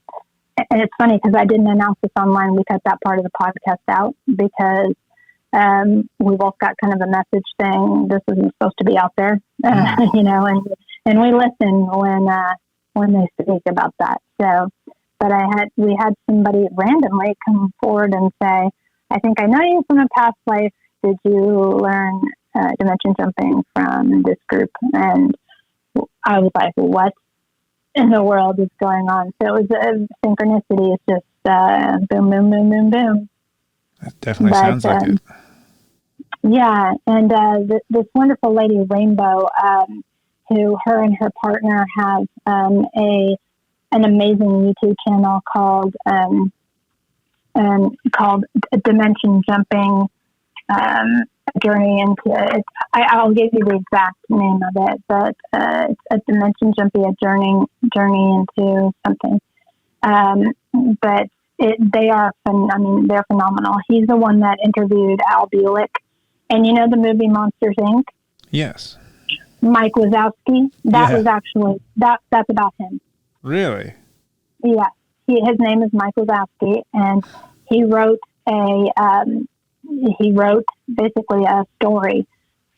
it's funny because I didn't announce this online. We cut that part of the podcast out because we both got kind of a message saying this isn't supposed to be out there, and we listen when they speak about that. So, but we had somebody randomly come forward and say, "I think I know you from a past life. Did you learn dimension jumping from this group?" And I was like, "What in the world is going on?" So it was a synchronicity. It's just boom, boom, boom, boom, boom. That definitely sounds like it. Yeah, and this wonderful lady, Rainbow, who her and her partner have an amazing YouTube channel called Dimension Jumping Journey into it. I'll give you the exact name of it, but it's a Dimension Jumping, a journey into something. But they're phenomenal. He's the one that interviewed Al Buick, and you know the movie Monsters Inc. Yes. Mike Wazowski. That was actually that's about him. Really? Yeah. His name is Mike Wazowski, and he wrote basically a story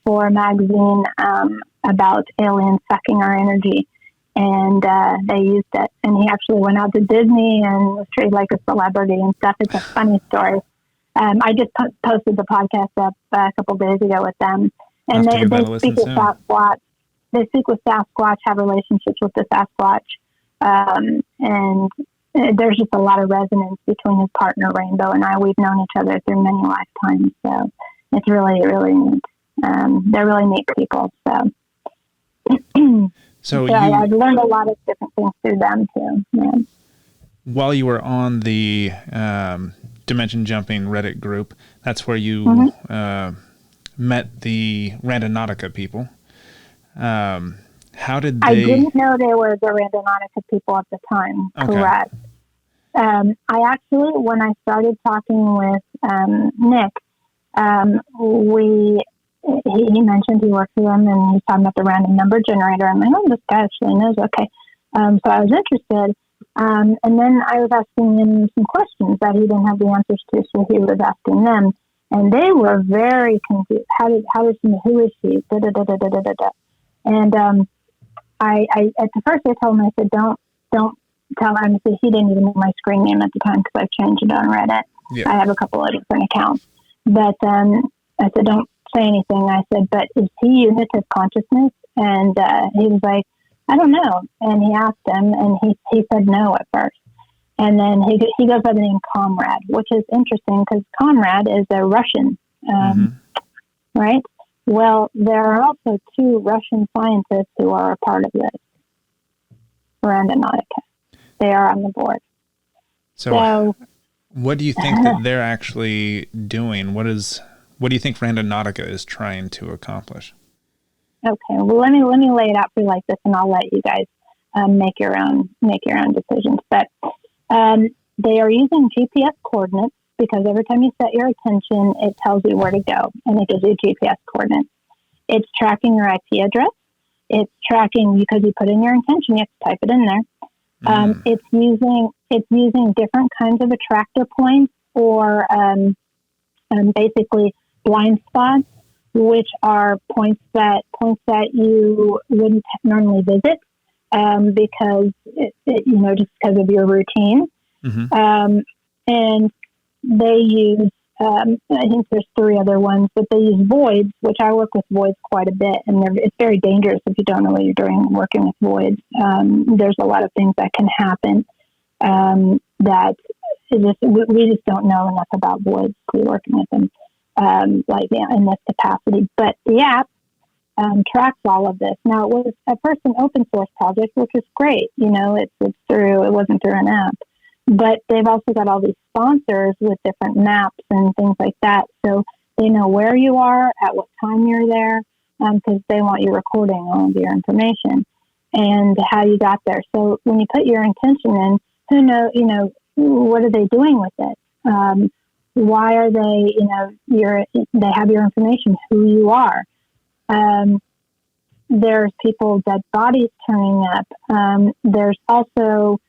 for a magazine about aliens sucking our energy, and they used it. And he actually went out to Disney and was treated like a celebrity and stuff. It's a funny story. I just posted the podcast up a couple days ago with them, and they speak with Sasquatch. They speak with Sasquatch, have relationships with the Sasquatch, and there's just a lot of resonance between his partner Rainbow and I. We've known each other through many lifetimes, so it's really, really neat. They're really neat people. So I've learned a lot of different things through them too. Yeah. While you were on the Dimension Jumping Reddit group, that's where you met the Randonautica people. How did they... I didn't know there were the Randonautica people at the time. Okay. Correct. I actually, when I started talking with Nick, he mentioned he worked for them, and he's talking about the random number generator. I'm like, oh, this guy actually knows. Okay. So I was interested. And then I was asking him some questions that he didn't have the answers to, so he was asking them. And they were very confused. Who is she? Da, da, da, da, da, da, da. And I at the first I told him, I said, don't tell him. I said, he didn't even know my screen name at the time because I've changed it on Reddit. Yeah. I have a couple of different accounts. But I said, don't say anything. I said, but is he unitive consciousness? And he was like, I don't know. And he asked him, and he said no at first. And then he goes by the name Comrade, which is interesting because Comrade is a Russian, right? Well, there are also 2 Russian scientists who are a part of this Randonautica. They are on the board. So what do you think that they're actually doing? What do you think Randonautica is trying to accomplish? Okay, well, let me lay it out for you like this, and I'll let you guys make your own decisions. But they are using GPS coordinates because every time you set your attention, it tells you where to go, and it gives you GPS coordinates. It's tracking your IP address. It's tracking because you put in your intention. You have to type it in there. It's using different kinds of attractor points or basically blind spots, which are points that you wouldn't normally visit because just because of your routine. And they use I think there's 3 other ones, but they use voids, which I work with voids quite a bit, and it's very dangerous if you don't know what you're doing working with voids. There's a lot of things that can happen that we just don't know enough about voids to be working with them in this capacity. But the app tracks all of this. Now, it was at first an open source project, which is great. It wasn't through an app. But they've also got all these sponsors with different maps and things like that. So they know where you are, at what time you're there, because they want you recording all of your information and how you got there. So when you put your intention in, who knows, what are they doing with it? Why are they, they have your information, who you are. There's people, dead bodies turning up. There's also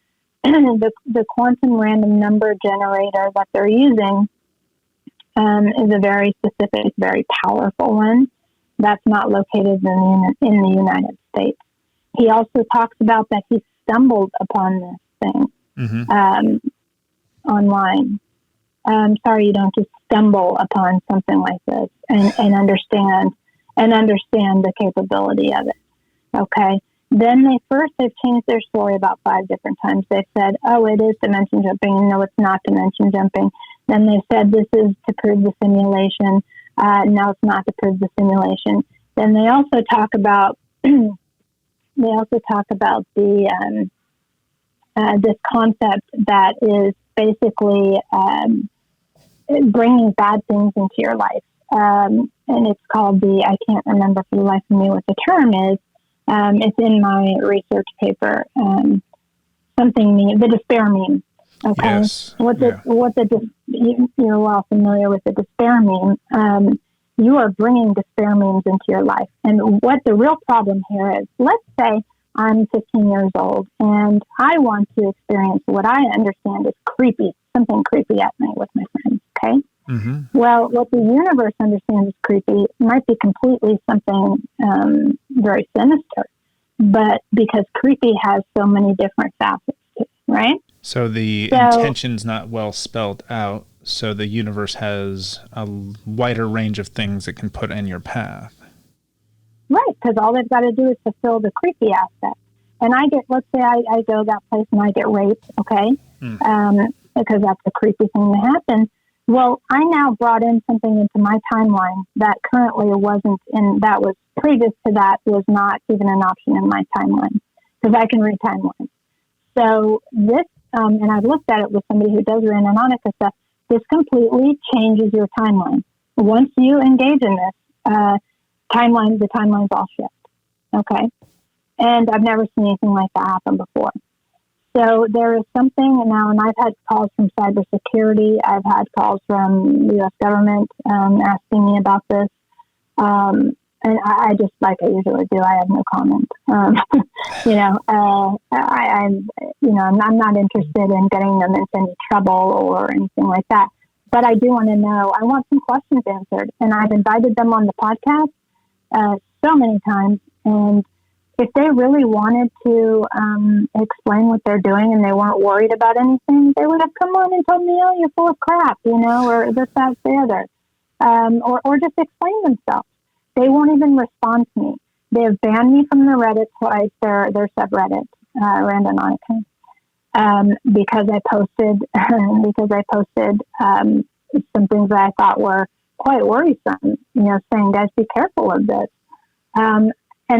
the quantum random number generator that they're using is a very specific, very powerful one that's not located in the United States. He also talks about that he stumbled upon this thing online. Sorry, you don't just stumble upon something like this and understand the capability of it. Okay. Then they've changed their story about 5 different times. They've said, oh, it is dimension jumping. And no, it's not dimension jumping. Then they've said this is to prove the simulation. No, it's not to prove the simulation. Then they also talk about the this concept that is basically bringing bad things into your life. And it's called I can't remember for the life of me what the term is. It's in my research paper. The despair meme. Okay. Yes. You're well familiar with the despair meme. You are bringing despair memes into your life. And what the real problem here is, let's say I'm 15 years old and I want to experience what I understand is something creepy at night with my friends. Okay. Mm-hmm. Well, what the universe understands as creepy might be completely something very sinister, but because creepy has so many different facets to it, right? So the intention's not well spelled out, so the universe has a wider range of things it can put in your path. Right, because all they've got to do is fulfill the creepy aspect. And let's say I go to that place and I get raped, okay? Because that's a creepy thing to happen. Well, I now brought in something into my timeline that currently wasn't that was previous to that was not even an option in my timeline because I can read timelines. So this, and I've looked at it with somebody who does Rand Anonica stuff, this completely changes your timeline. Once you engage in this, the timeline's all shift. Okay. And I've never seen anything like that happen before. So there is something now, and I've had calls from cybersecurity. I've had calls from the U.S. government asking me about this. And I just, like I usually do, I have no comment. I'm not interested in getting them into any trouble or anything like that. But I do want to know, I want some questions answered. And I've invited them on the podcast so many times. And if they really wanted to explain what they're doing and they weren't worried about anything, they would have come on and told me, oh, you're full of crap, or this, that, the other. Or just explain themselves. They won't even respond to me. They have banned me from the Reddit twice, their subreddit, Rand Anonica, because I posted some things that I thought were quite worrisome, saying, guys, be careful of this. And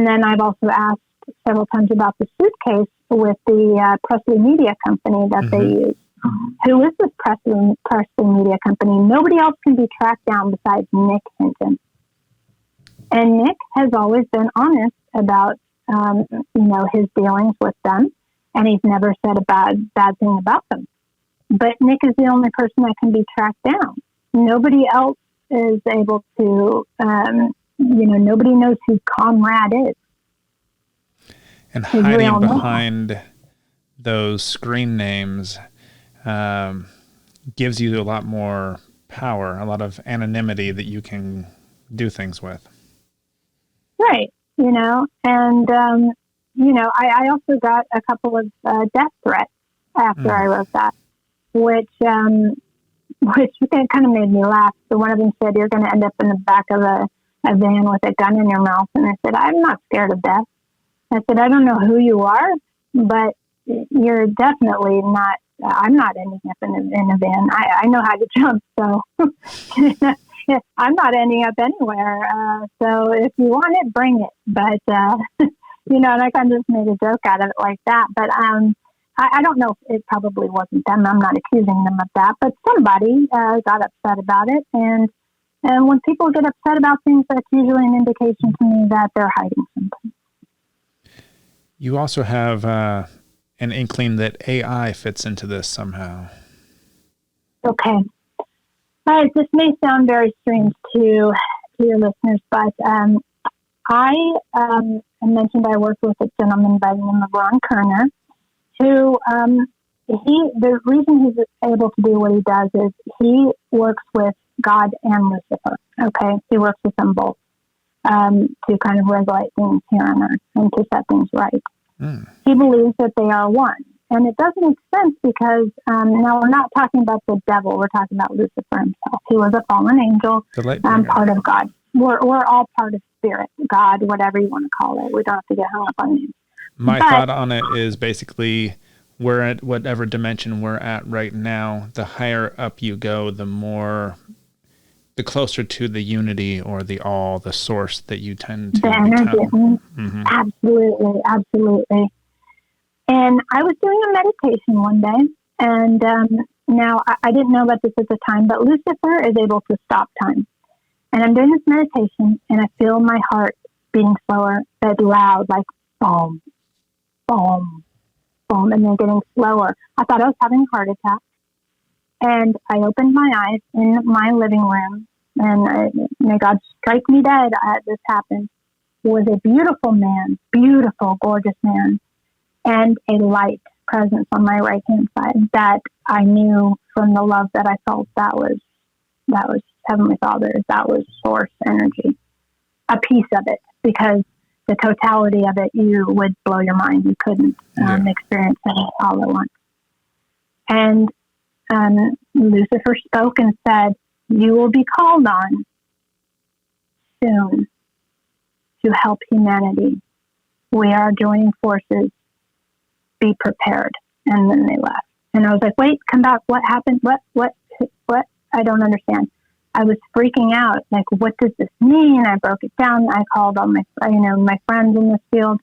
then I've also asked several times about the suitcase with the Presley Media Company that they use. Who is this Presley Media Company? Nobody else can be tracked down besides Nick Hinton. And Nick has always been honest about his dealings with them, and he's never said a bad thing about them. But Nick is the only person that can be tracked down. Nobody else is able to, nobody knows who Comrade is. And hiding behind those screen names gives you a lot more power, a lot of anonymity that you can do things with. Right. I also got a couple of death threats after I wrote that, which kind of made me laugh. So one of them said, "You're going to end up in the back of a van with a gun in your mouth." And I said, "I'm not scared of death." I said, "I don't know who you are, but you're definitely not, I'm not ending up in a van. I know how to jump, so I'm not ending up anywhere. So if you want it, bring it." But, and I kind of just made a joke out of it like that. But I don't know if it probably wasn't them. I'm not accusing them of that. But somebody got upset about it. And when people get upset about things, that's usually an indication to me that they're hiding something. You also have an inkling that AI fits into this somehow. Okay. This may sound very strange to your listeners, but I mentioned I worked with a gentleman by the name of Ron Kerner, who the reason he's able to do what he does is he works with God and Lucifer. Okay, he works with them both to kind of regulate things here on Earth and to set things right. He believes that they are one. And it doesn't make sense because now we're not talking about the devil. We're talking about Lucifer himself. He was a fallen angel, part of God. We're all part of spirit, God, whatever you want to call it. We don't have to get hung up on names. My thought on it is basically we're at whatever dimension we're at right now. The higher up you go, the closer to the unity or the all, the source that you tend to become. Mm-hmm. Absolutely, absolutely. And I was doing a meditation one day, and now I didn't know about this at the time, but Lucifer is able to stop time. And I'm doing this meditation, and I feel my heart beating slower, but loud, like boom, boom, boom, and then getting slower. I thought I was having a heart attack. And I opened my eyes in my living room, and may God strike me dead, this happened, was a beautiful man, beautiful, gorgeous man, and a light presence on my right-hand side that I knew from the love that I felt that was Heavenly Father, that was source energy, a piece of it, because the totality of it, you would blow your mind. You couldn't experience it all at once. And Lucifer spoke and said, "You will be called on soon to help humanity. We are joining forces. Be prepared." And then they left. And I was like, "Wait, come back. What happened? What? I don't understand." I was freaking out. Like, what does this mean? I broke it down. I called all my friends in this field.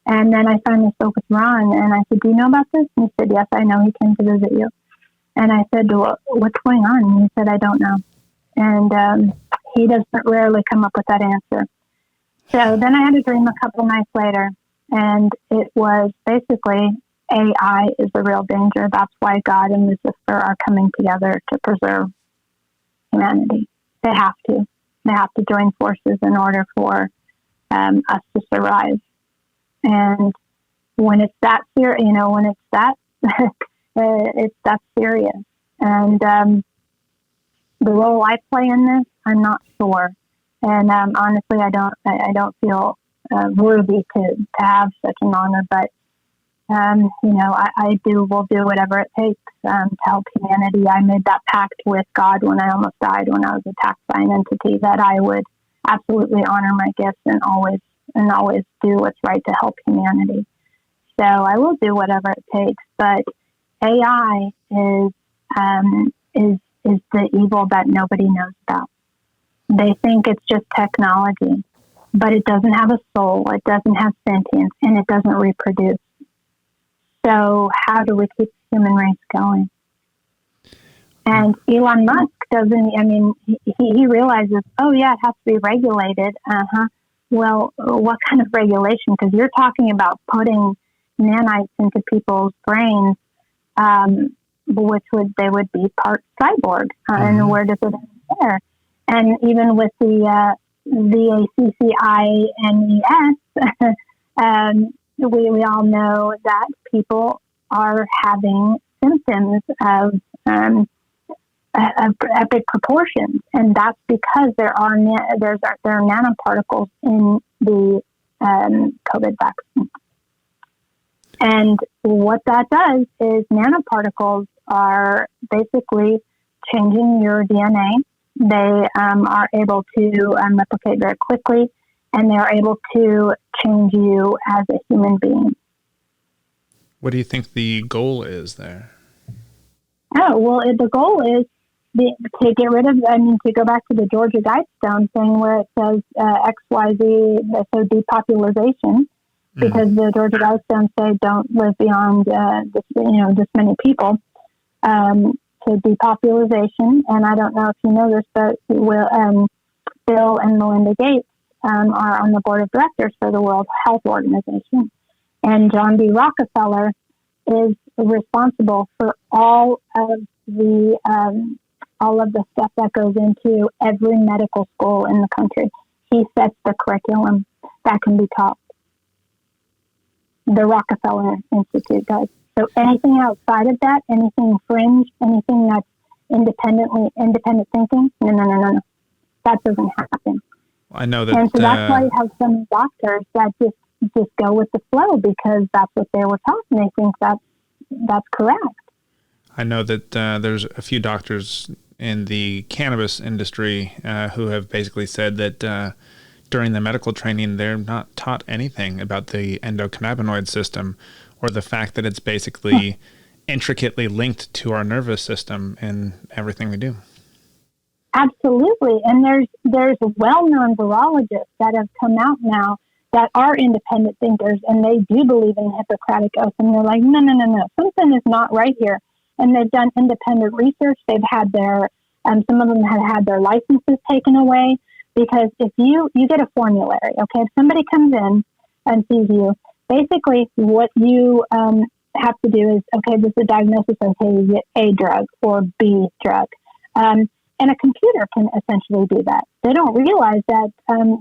And then I finally spoke with Ron, and I said, "Do you know about this?" And he said, "Yes, I know. He came to visit you." And I said, "Well, what's going on?" And he said, "I don't know." And he doesn't rarely come up with that answer. So then I had a dream a couple nights later, and it was basically AI is the real danger. That's why God and Lucifer are coming together to preserve humanity. They have to. They have to join forces in order for us to survive. And when it's that serious, it's that serious. And the role I play in this, I'm not sure. And honestly, I don't feel worthy to have such an honor. But will do whatever it takes to help humanity. I made that pact with God when I almost died, when I was attacked by an entity, that I would absolutely honor my gifts and always do what's right to help humanity. So I will do whatever it takes. But AI is the evil that nobody knows about. They think it's just technology, but it doesn't have a soul, it doesn't have sentience, and it doesn't reproduce. So how do we keep the human race going? And Elon Musk he realizes, oh yeah, it has to be regulated. well, what kind of regulation? Because you're talking about putting nanites into people's brains, which they would be part cyborg, and where does it end there? And even with the VACCINES, we all know that people are having symptoms of epic proportions, and that's because there are nanoparticles in the COVID vaccine. And what that does is nanoparticles are basically changing your DNA. They are able to replicate very quickly, and they're able to change you as a human being. What do you think the goal is there? Oh, well, the goal is to get rid of, to go back to the Georgia Guidestone thing where it says XYZ, so depopulation, because the Georgia Guidestones say don't live beyond this many people. So depopulation, and I don't know if you know this, but Bill and Melinda Gates are on the board of directors for the World Health Organization, and John D. Rockefeller is responsible for all of the stuff that goes into every medical school in the country. He sets the curriculum that can be taught. The Rockefeller Institute does. So anything outside of that, anything fringe, anything that's independent thinking, no. That doesn't happen. I know that. And so that's why you have some doctors that just go with the flow because that's what they were taught and they think that's correct. I know that there's a few doctors in the cannabis industry who have basically said that during the medical training, they're not taught anything about the endocannabinoid system or the fact that it's basically intricately linked to our nervous system in everything we do. Absolutely. And there's well-known virologists that have come out now that are independent thinkers, and they do believe in the Hippocratic Oath, and they're like, no, something is not right here. And they've done independent research. They've had some of them have had their licenses taken away, because if you get a formulary, okay, if somebody comes in and sees you, basically what you have to do is, okay, this is a diagnosis, okay, you get A drug or B drug. And a computer can essentially do that. They don't realize that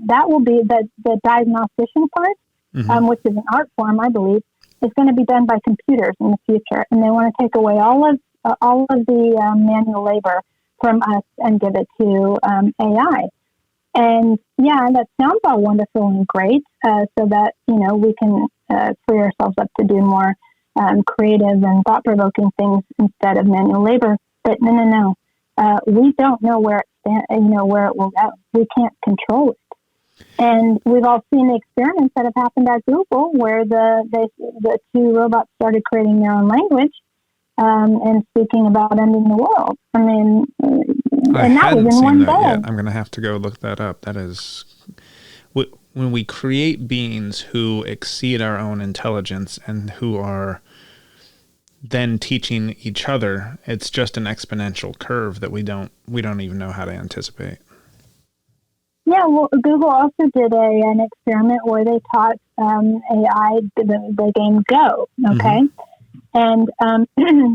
that will be the diagnostician part, which is an art form, I believe, is going to be done by computers in the future. And they want to take away all of the manual labor from us and give it to AI. And yeah, that sounds all wonderful and great, so that we can free ourselves up to do more creative and thought-provoking things instead of manual labor. But no. We don't know where where it will go. We can't control it. And we've all seen the experiments that have happened at Google, where the two robots started creating their own language and speaking about ending the world. I mean, and that was in one day. Yet. I'm going to have to go look that up. That is, when we create beings who exceed our own intelligence and who are then teaching each other, it's just an exponential curve that we don't even know how to anticipate. Yeah, well, Google also did an experiment where they taught AI the game Go, okay? And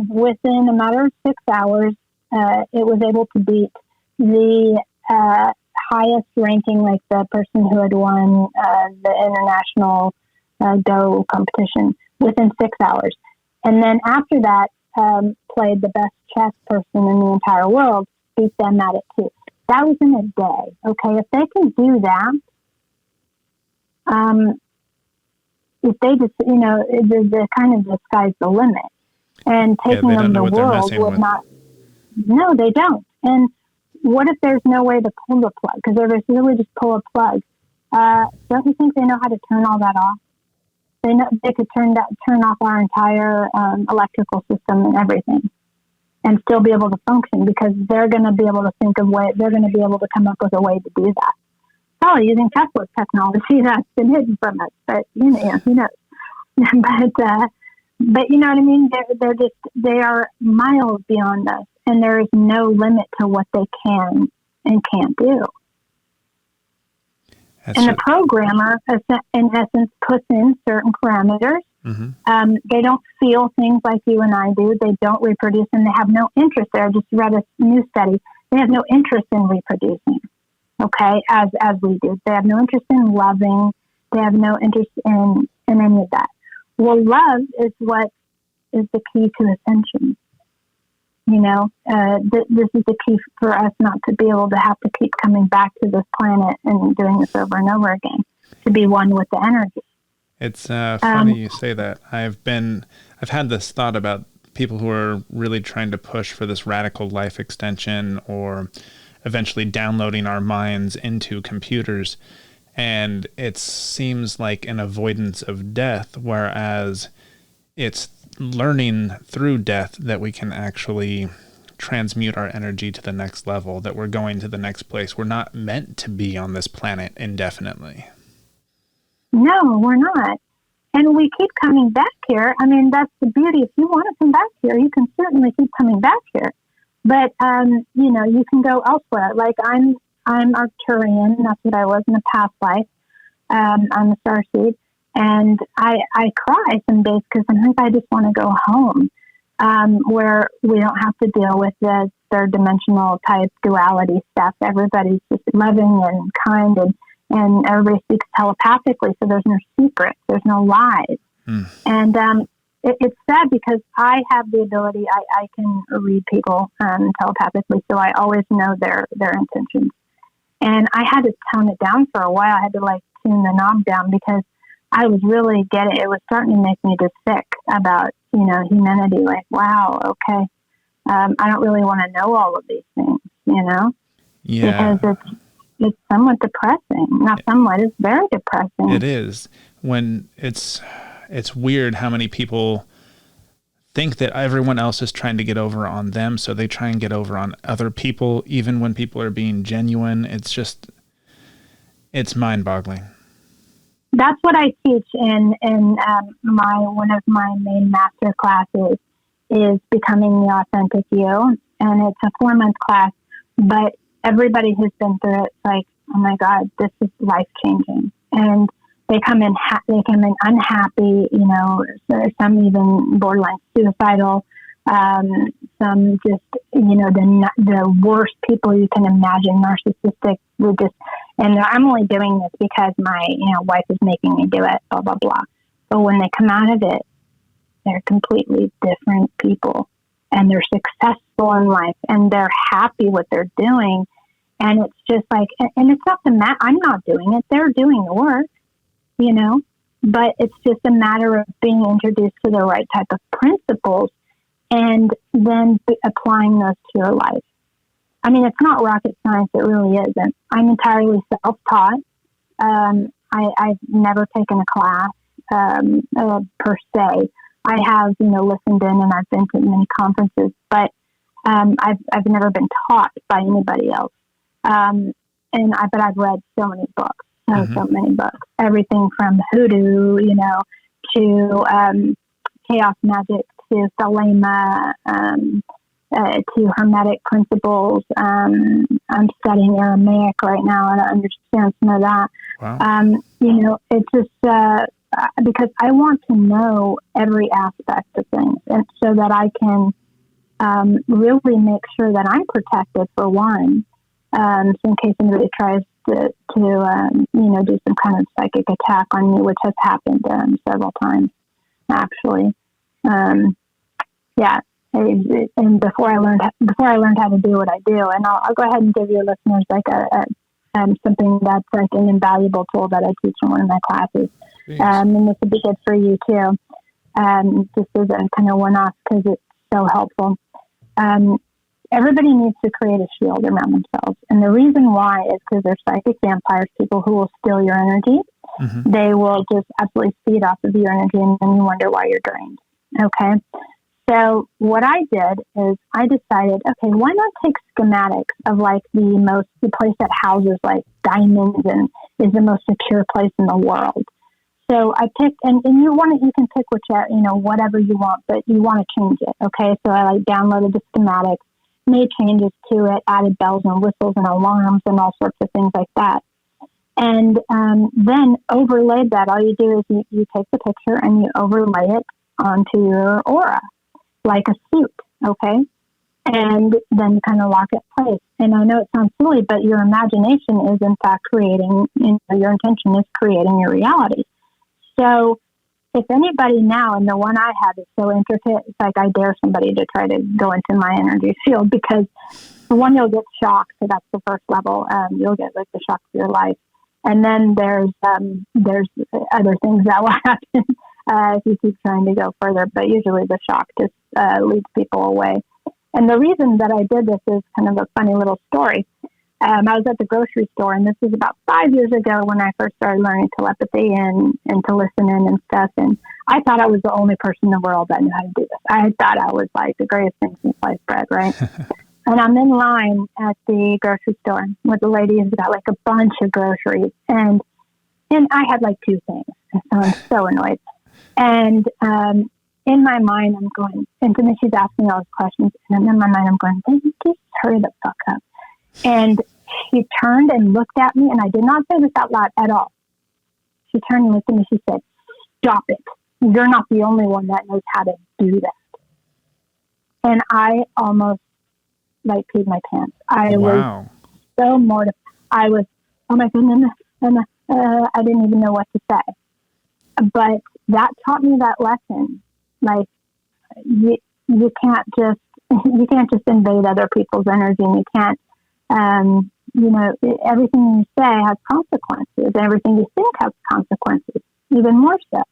within a matter of 6 hours, it was able to beat the highest ranking, like the person who had won the international Go competition within 6 hours. And then after that, played the best chess person in the entire world, beat them at it too. That was in a day. Okay, if they can do that, if they just, they're kind of the sky's the limit. And taking them the world would not. No, they don't. And what if there's no way to pull the plug? Because if they really just pull a plug, don't you think they know how to turn all that off? They could turn off our entire electrical system and everything, and still be able to function, because they're going to be able to think of way. They're going to be able to come up with a way to do that. Probably using Tesla's technology that's been hidden from us, but who knows? But you know what I mean? They are miles beyond us, and there is no limit to what they can and can't do. And the programmer, in essence, puts in certain parameters. Mm-hmm. They don't feel things like you and I do. They don't reproduce, and they have no interest. I just read a new study. They have no interest in reproducing, okay, as we do. They have no interest in loving. They have no interest in any of that. Well, love is what is the key to ascension. You know, this is the key for us not to be able to have to keep coming back to this planet and doing this over and over again, to be one with the energy. It's funny you say that. I've had this thought about people who are really trying to push for this radical life extension or eventually downloading our minds into computers. And it seems like an avoidance of death, whereas it's learning through death that we can actually transmute our energy to the next level, that we're going to the next place. We're not meant to be on this planet indefinitely. No, we're not. And we keep coming back here. I mean, that's the beauty. If you want to come back here, you can certainly keep coming back here. But, you know, you can go elsewhere. Like I'm Arcturian. That's what I was in a past life. I'm a starseed. And I cry some days because sometimes I just want to go home, where we don't have to deal with the third dimensional type duality stuff. Everybody's just loving and kind, and everybody speaks telepathically, so there's no secrets, there's no lies. And it's sad because I have the ability, I can read people telepathically, so I always know their intentions. And I had to tone it down for a while. I had to tune the knob down because I was really getting, it was starting to make me just sick about, you know, humanity. Like, wow, okay. I don't really want to know all of these things, you know? Yeah. Because it's somewhat depressing. Not somewhat, it's very depressing. It is. When it's weird how many people think that everyone else is trying to get over on them, so they try and get over on other people, even when people are being genuine. It's mind-boggling. That's what I teach in one of my main master classes is Becoming the Authentic You, and it's a 4-month class. But everybody who's been through it, it's like, oh my God, this is life changing. And they come in unhappy, you know. Some even borderline suicidal. Some just, you know, the worst people you can imagine, narcissistic. And I'm only doing this because my, you know, wife is making me do it, blah, blah, blah. But when they come out of it, they're completely different people, and they're successful in life, and they're happy what they're doing. And it's just like, and it's not I'm not doing it. They're doing the work, you know, but it's just a matter of being introduced to the right type of principles and then applying those to your life. I mean, it's not rocket science. It really isn't. I'm entirely self-taught. I've never taken a class per se. I have, you know, listened in, and I've been to many conferences, but I've never been taught by anybody else. But I've read so many books, so many books. Everything from hoodoo, you know, to chaos magic, to Thelema, to Hermetic principles. I'm studying Aramaic right now, and I understand some of that. Wow. You know, it's just because I want to know every aspect of things, and so that I can really make sure that I'm protected, for one, so in case anybody tries to you know, do some kind of psychic attack on me, which has happened several times, actually. Yeah. And before I learned how to do what I do, and I'll go ahead and give your listeners something that's like an invaluable tool that I teach in one of my classes. And this would be good for you too. Just as a kind of one-off, because it's so helpful. Everybody needs to create a shield around themselves. And the reason why is because they're psychic vampires, people who will steal your energy. Mm-hmm. They will just absolutely feed off of your energy, and then you wonder why you're drained. Okay. So what I did is I decided, okay, why not take schematics of like the place that houses like diamonds and is the most secure place in the world. So I picked, and you can pick whichever, you know, whatever you want, but you want to change it. Okay. So I downloaded the schematics, made changes to it, added bells and whistles and alarms and all sorts of things like that. And then overlaid that, all you do is you take the picture and you overlay it onto your aura, like a suit, okay? And then you kind of lock it in place. And I know it sounds silly, but your imagination is in fact creating, your intention is creating your reality. So if anybody now, and the one I have is so intricate, it's like I dare somebody to try to go into my energy field, because the one, you'll get shocked. So that's the first level. You'll get like the shock of your life. And then there's other things that will happen if you keep trying to go further. But usually the shock just leads people away. And the reason that I did this is kind of a funny little story. I was at the grocery store, and this was about 5 years ago when I first started learning telepathy and to listen in and stuff. And I thought I was the only person in the world that knew how to do this. I thought I was like the greatest thing since sliced bread, right? And I'm in line at the grocery store with the lady who's got like a bunch of groceries. And I had like 2 things. And so I'm so annoyed. And in my mind, I'm going, and then she's asking all these questions. And in my mind, I'm going, just hurry the fuck up. And she turned and looked at me, and I did not say this out loud at all. She turned and looked at me. She said, "Stop it. You're not the only one that knows how to do that." And I almost like peed my pants. I was so mortified. I was, oh my goodness, and I didn't even know what to say. But that taught me that lesson. Like you can't just invade other people's energy, and you can't. Everything you say has consequences. Everything you think has consequences, even more so.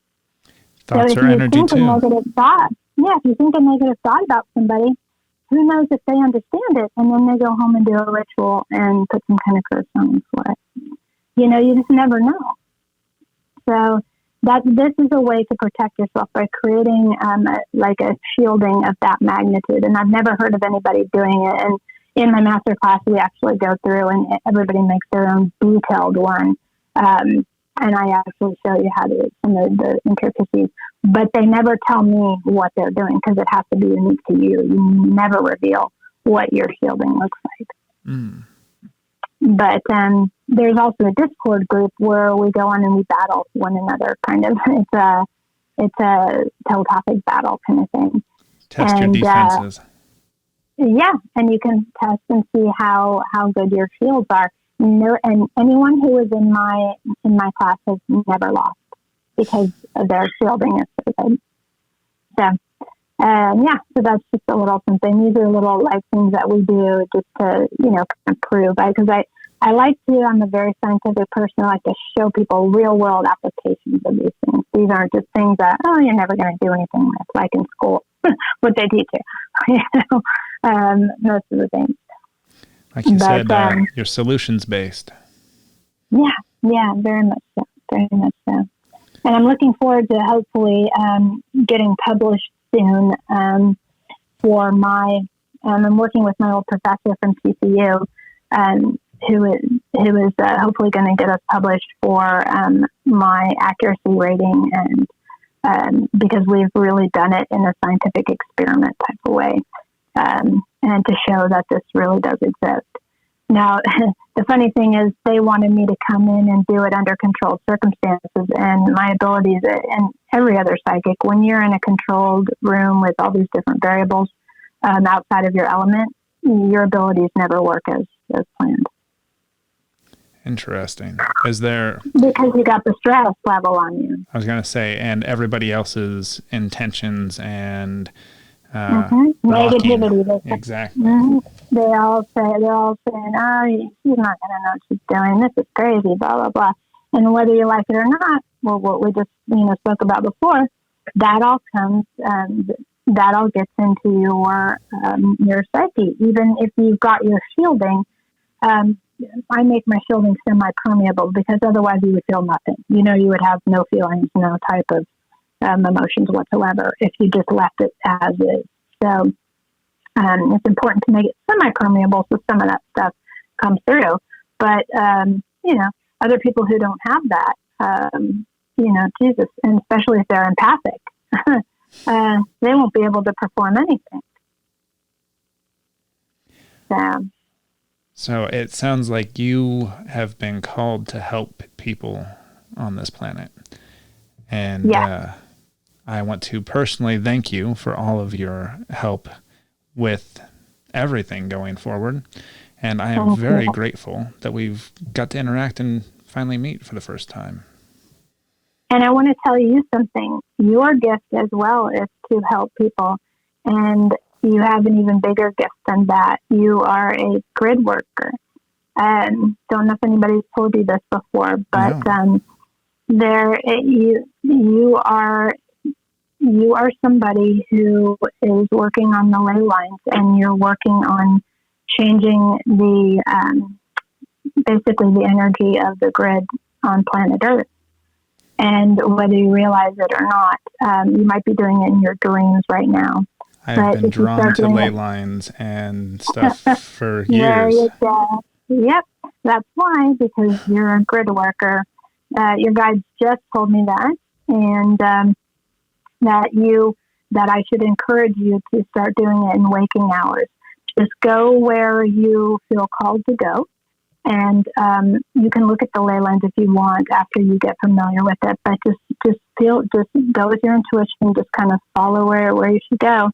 Thoughts so are energy too. If you think a negative thought about somebody, who knows if they understand it, and then they go home and do a ritual and put some kind of curse on them for it. You just never know. So this is a way to protect yourself by creating like a shielding of that magnitude. And I've never heard of anybody doing it. And in my master class, we actually go through and everybody makes their own detailed one. And I actually show you how to do some of the intricacies. But they never tell me what they're doing because it has to be unique to you. You never reveal what your shielding looks like. Mm. But there's also a Discord group where we go on and we battle one another. Kind of, it's a telepathic battle kind of thing. Test your defenses. Yeah, and you can test and see how good your shields are. And anyone who is in my class has never lost because of their shielding is so good. So that's just a little something. These are little like things that we do just to kind of prove. Because I like to. I'm a very scientific person. I like to show people real world applications of these things. These aren't just things that you're never going to do anything with, like in school, what they teach you. Most of the things. Like you said, you're solutions based. Yeah, very much so. Very much so. And I'm looking forward to hopefully getting published soon for my. I'm working with my old professor from TCU, who is hopefully going to get us published for my accuracy rating, and because we've really done it in a scientific experiment type of way. And to show that this really does exist. Now, the funny thing is they wanted me to come in and do it under controlled circumstances, and my abilities, and every other psychic, when you're in a controlled room with all these different variables outside of your element, your abilities never work as planned. Interesting. Is there... Because you got the stress level on you. I was going to say, and everybody else's intentions and... Negativity. Exactly. Mm-hmm. They're all saying, she's not going to know what she's doing. This is crazy, blah, blah, blah. And whether you like it or not, well, what we just, spoke about before, that all comes, that all gets into your psyche. Even if you've got your shielding, I make my shielding semi-permeable because otherwise you would feel nothing. You would have no feelings, no type of emotions whatsoever if you just left it as is. So it's important to make it semi-permeable so some of that stuff comes through. But, other people who don't have that, Jesus, and especially if they're empathic, they won't be able to perform anything. So it sounds like you have been called to help people on this planet. And I want to personally thank you for all of your help with everything going forward. And I am very grateful that we've got to interact and finally meet for the first time. And I want to tell you something. Your gift as well is to help people. And you have an even bigger gift than that. You are a grid worker. Don't know if anybody's told you this before, but you are somebody who is working on the ley lines, and you're working on changing basically the energy of the grid on planet Earth. And whether you realize it or not, you might be doing it in your dreams right now. I've been drawn to ley lines and stuff for years. There you go. Yep, that's why, because you're a grid worker. Your guides just told me that, and that I should encourage you to start doing it in waking hours. Just go where you feel called to go, and you can look at the ley lines if you want after you get familiar with it. But just go with your intuition. Just kind of follow where you should go,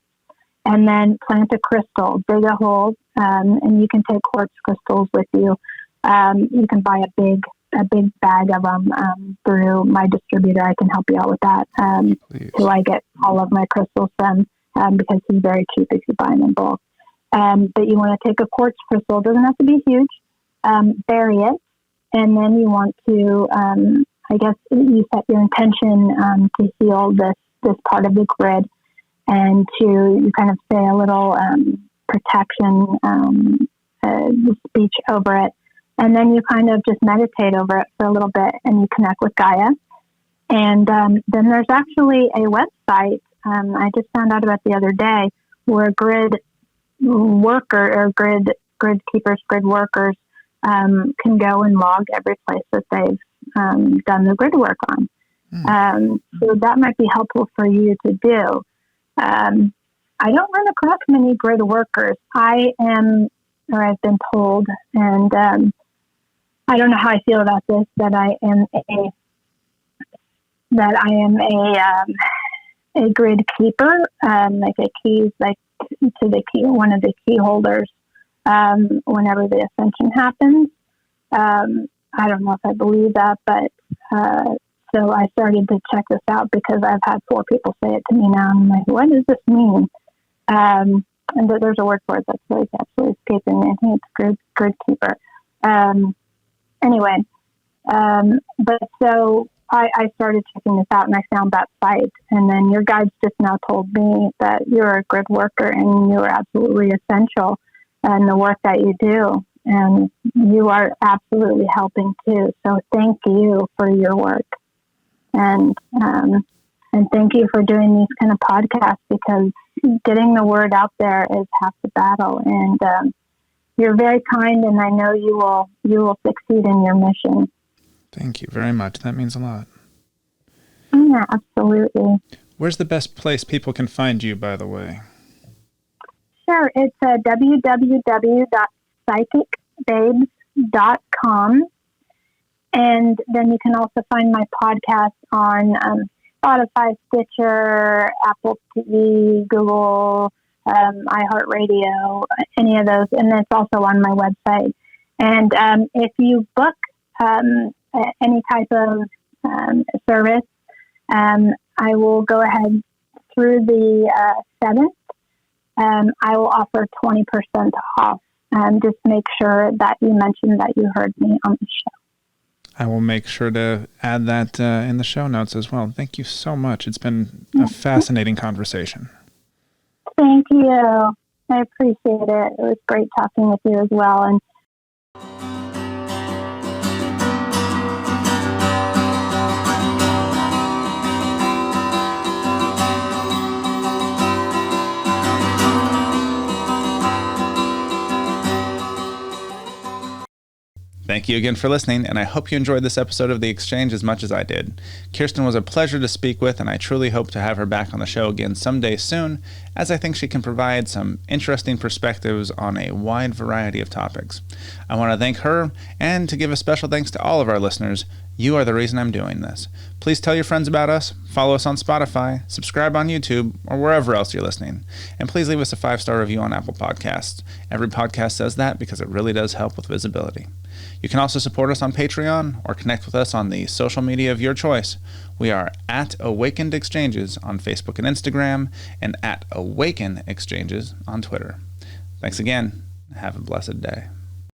and then plant a crystal, dig a hole, and you can take quartz crystals with you. You can buy a big bag of them through my distributor. I can help you out with that. Who I get all of my crystals from, because he's very cheap if you buy them in bulk. But you want to take a quartz crystal. It doesn't have to be huge. Bury it, and then you want to, I guess, you set your intention to heal this part of the grid, and you kind of say a little protection speech over it. And then you kind of just meditate over it for a little bit, and you connect with Gaia. And then there's actually a website I just found out about the other day, where grid keepers, grid workers can go and log every place that they've done the grid work on. So that might be helpful for you to do. I don't run across many grid workers. I've been told, and I don't know how I feel about this, that I am a grid keeper, like a keys, like to the key, one of the key holders, whenever the ascension happens. I don't know if I believe that, but so I started to check this out because I've had 4 people say it to me now. And I'm like, what does this mean? And there's a word for it that's like absolutely escaping me. I think it's grid keeper. Anyway, but so I started checking this out, and I found that site. And then your guides just now told me that you're a grid worker, and you are absolutely essential in the work that you do. And you are absolutely helping too. So thank you for your work. And thank you for doing these kind of podcasts, because getting the word out there is half the battle. And you're very kind, and I know you will succeed in your mission. Thank you very much. That means a lot. Yeah, absolutely. Where's the best place people can find you, by the way? Sure. It's www.psychicbabes.com. And then you can also find my podcast on Spotify, Stitcher, Apple TV, Google, iHeartRadio, any of those. And it's also on my website. And if you book any type of service, I will go ahead through the 7th. I will offer 20% off. Just make sure that you mention that you heard me on the show. I will make sure to add that in the show notes as well. Thank you so much. It's been a fascinating conversation. Thank you. I appreciate it. It was great talking with you as well. And Thank you again for listening, and I hope you enjoyed this episode of The Exchange as much as I did. Kirsten was a pleasure to speak with, and I truly hope to have her back on the show again someday soon, as I think she can provide some interesting perspectives on a wide variety of topics. I want to thank her, and to give a special thanks to all of our listeners. You are the reason I'm doing this. Please tell your friends about us, follow us on Spotify, subscribe on YouTube, or wherever else you're listening. And please leave us a 5-star review on Apple Podcasts. Every podcast says that because it really does help with visibility. You can also support us on Patreon or connect with us on the social media of your choice. We are at Awakened Exchanges on Facebook and Instagram, and at Awaken Exchanges on Twitter. Thanks again. Have a blessed day.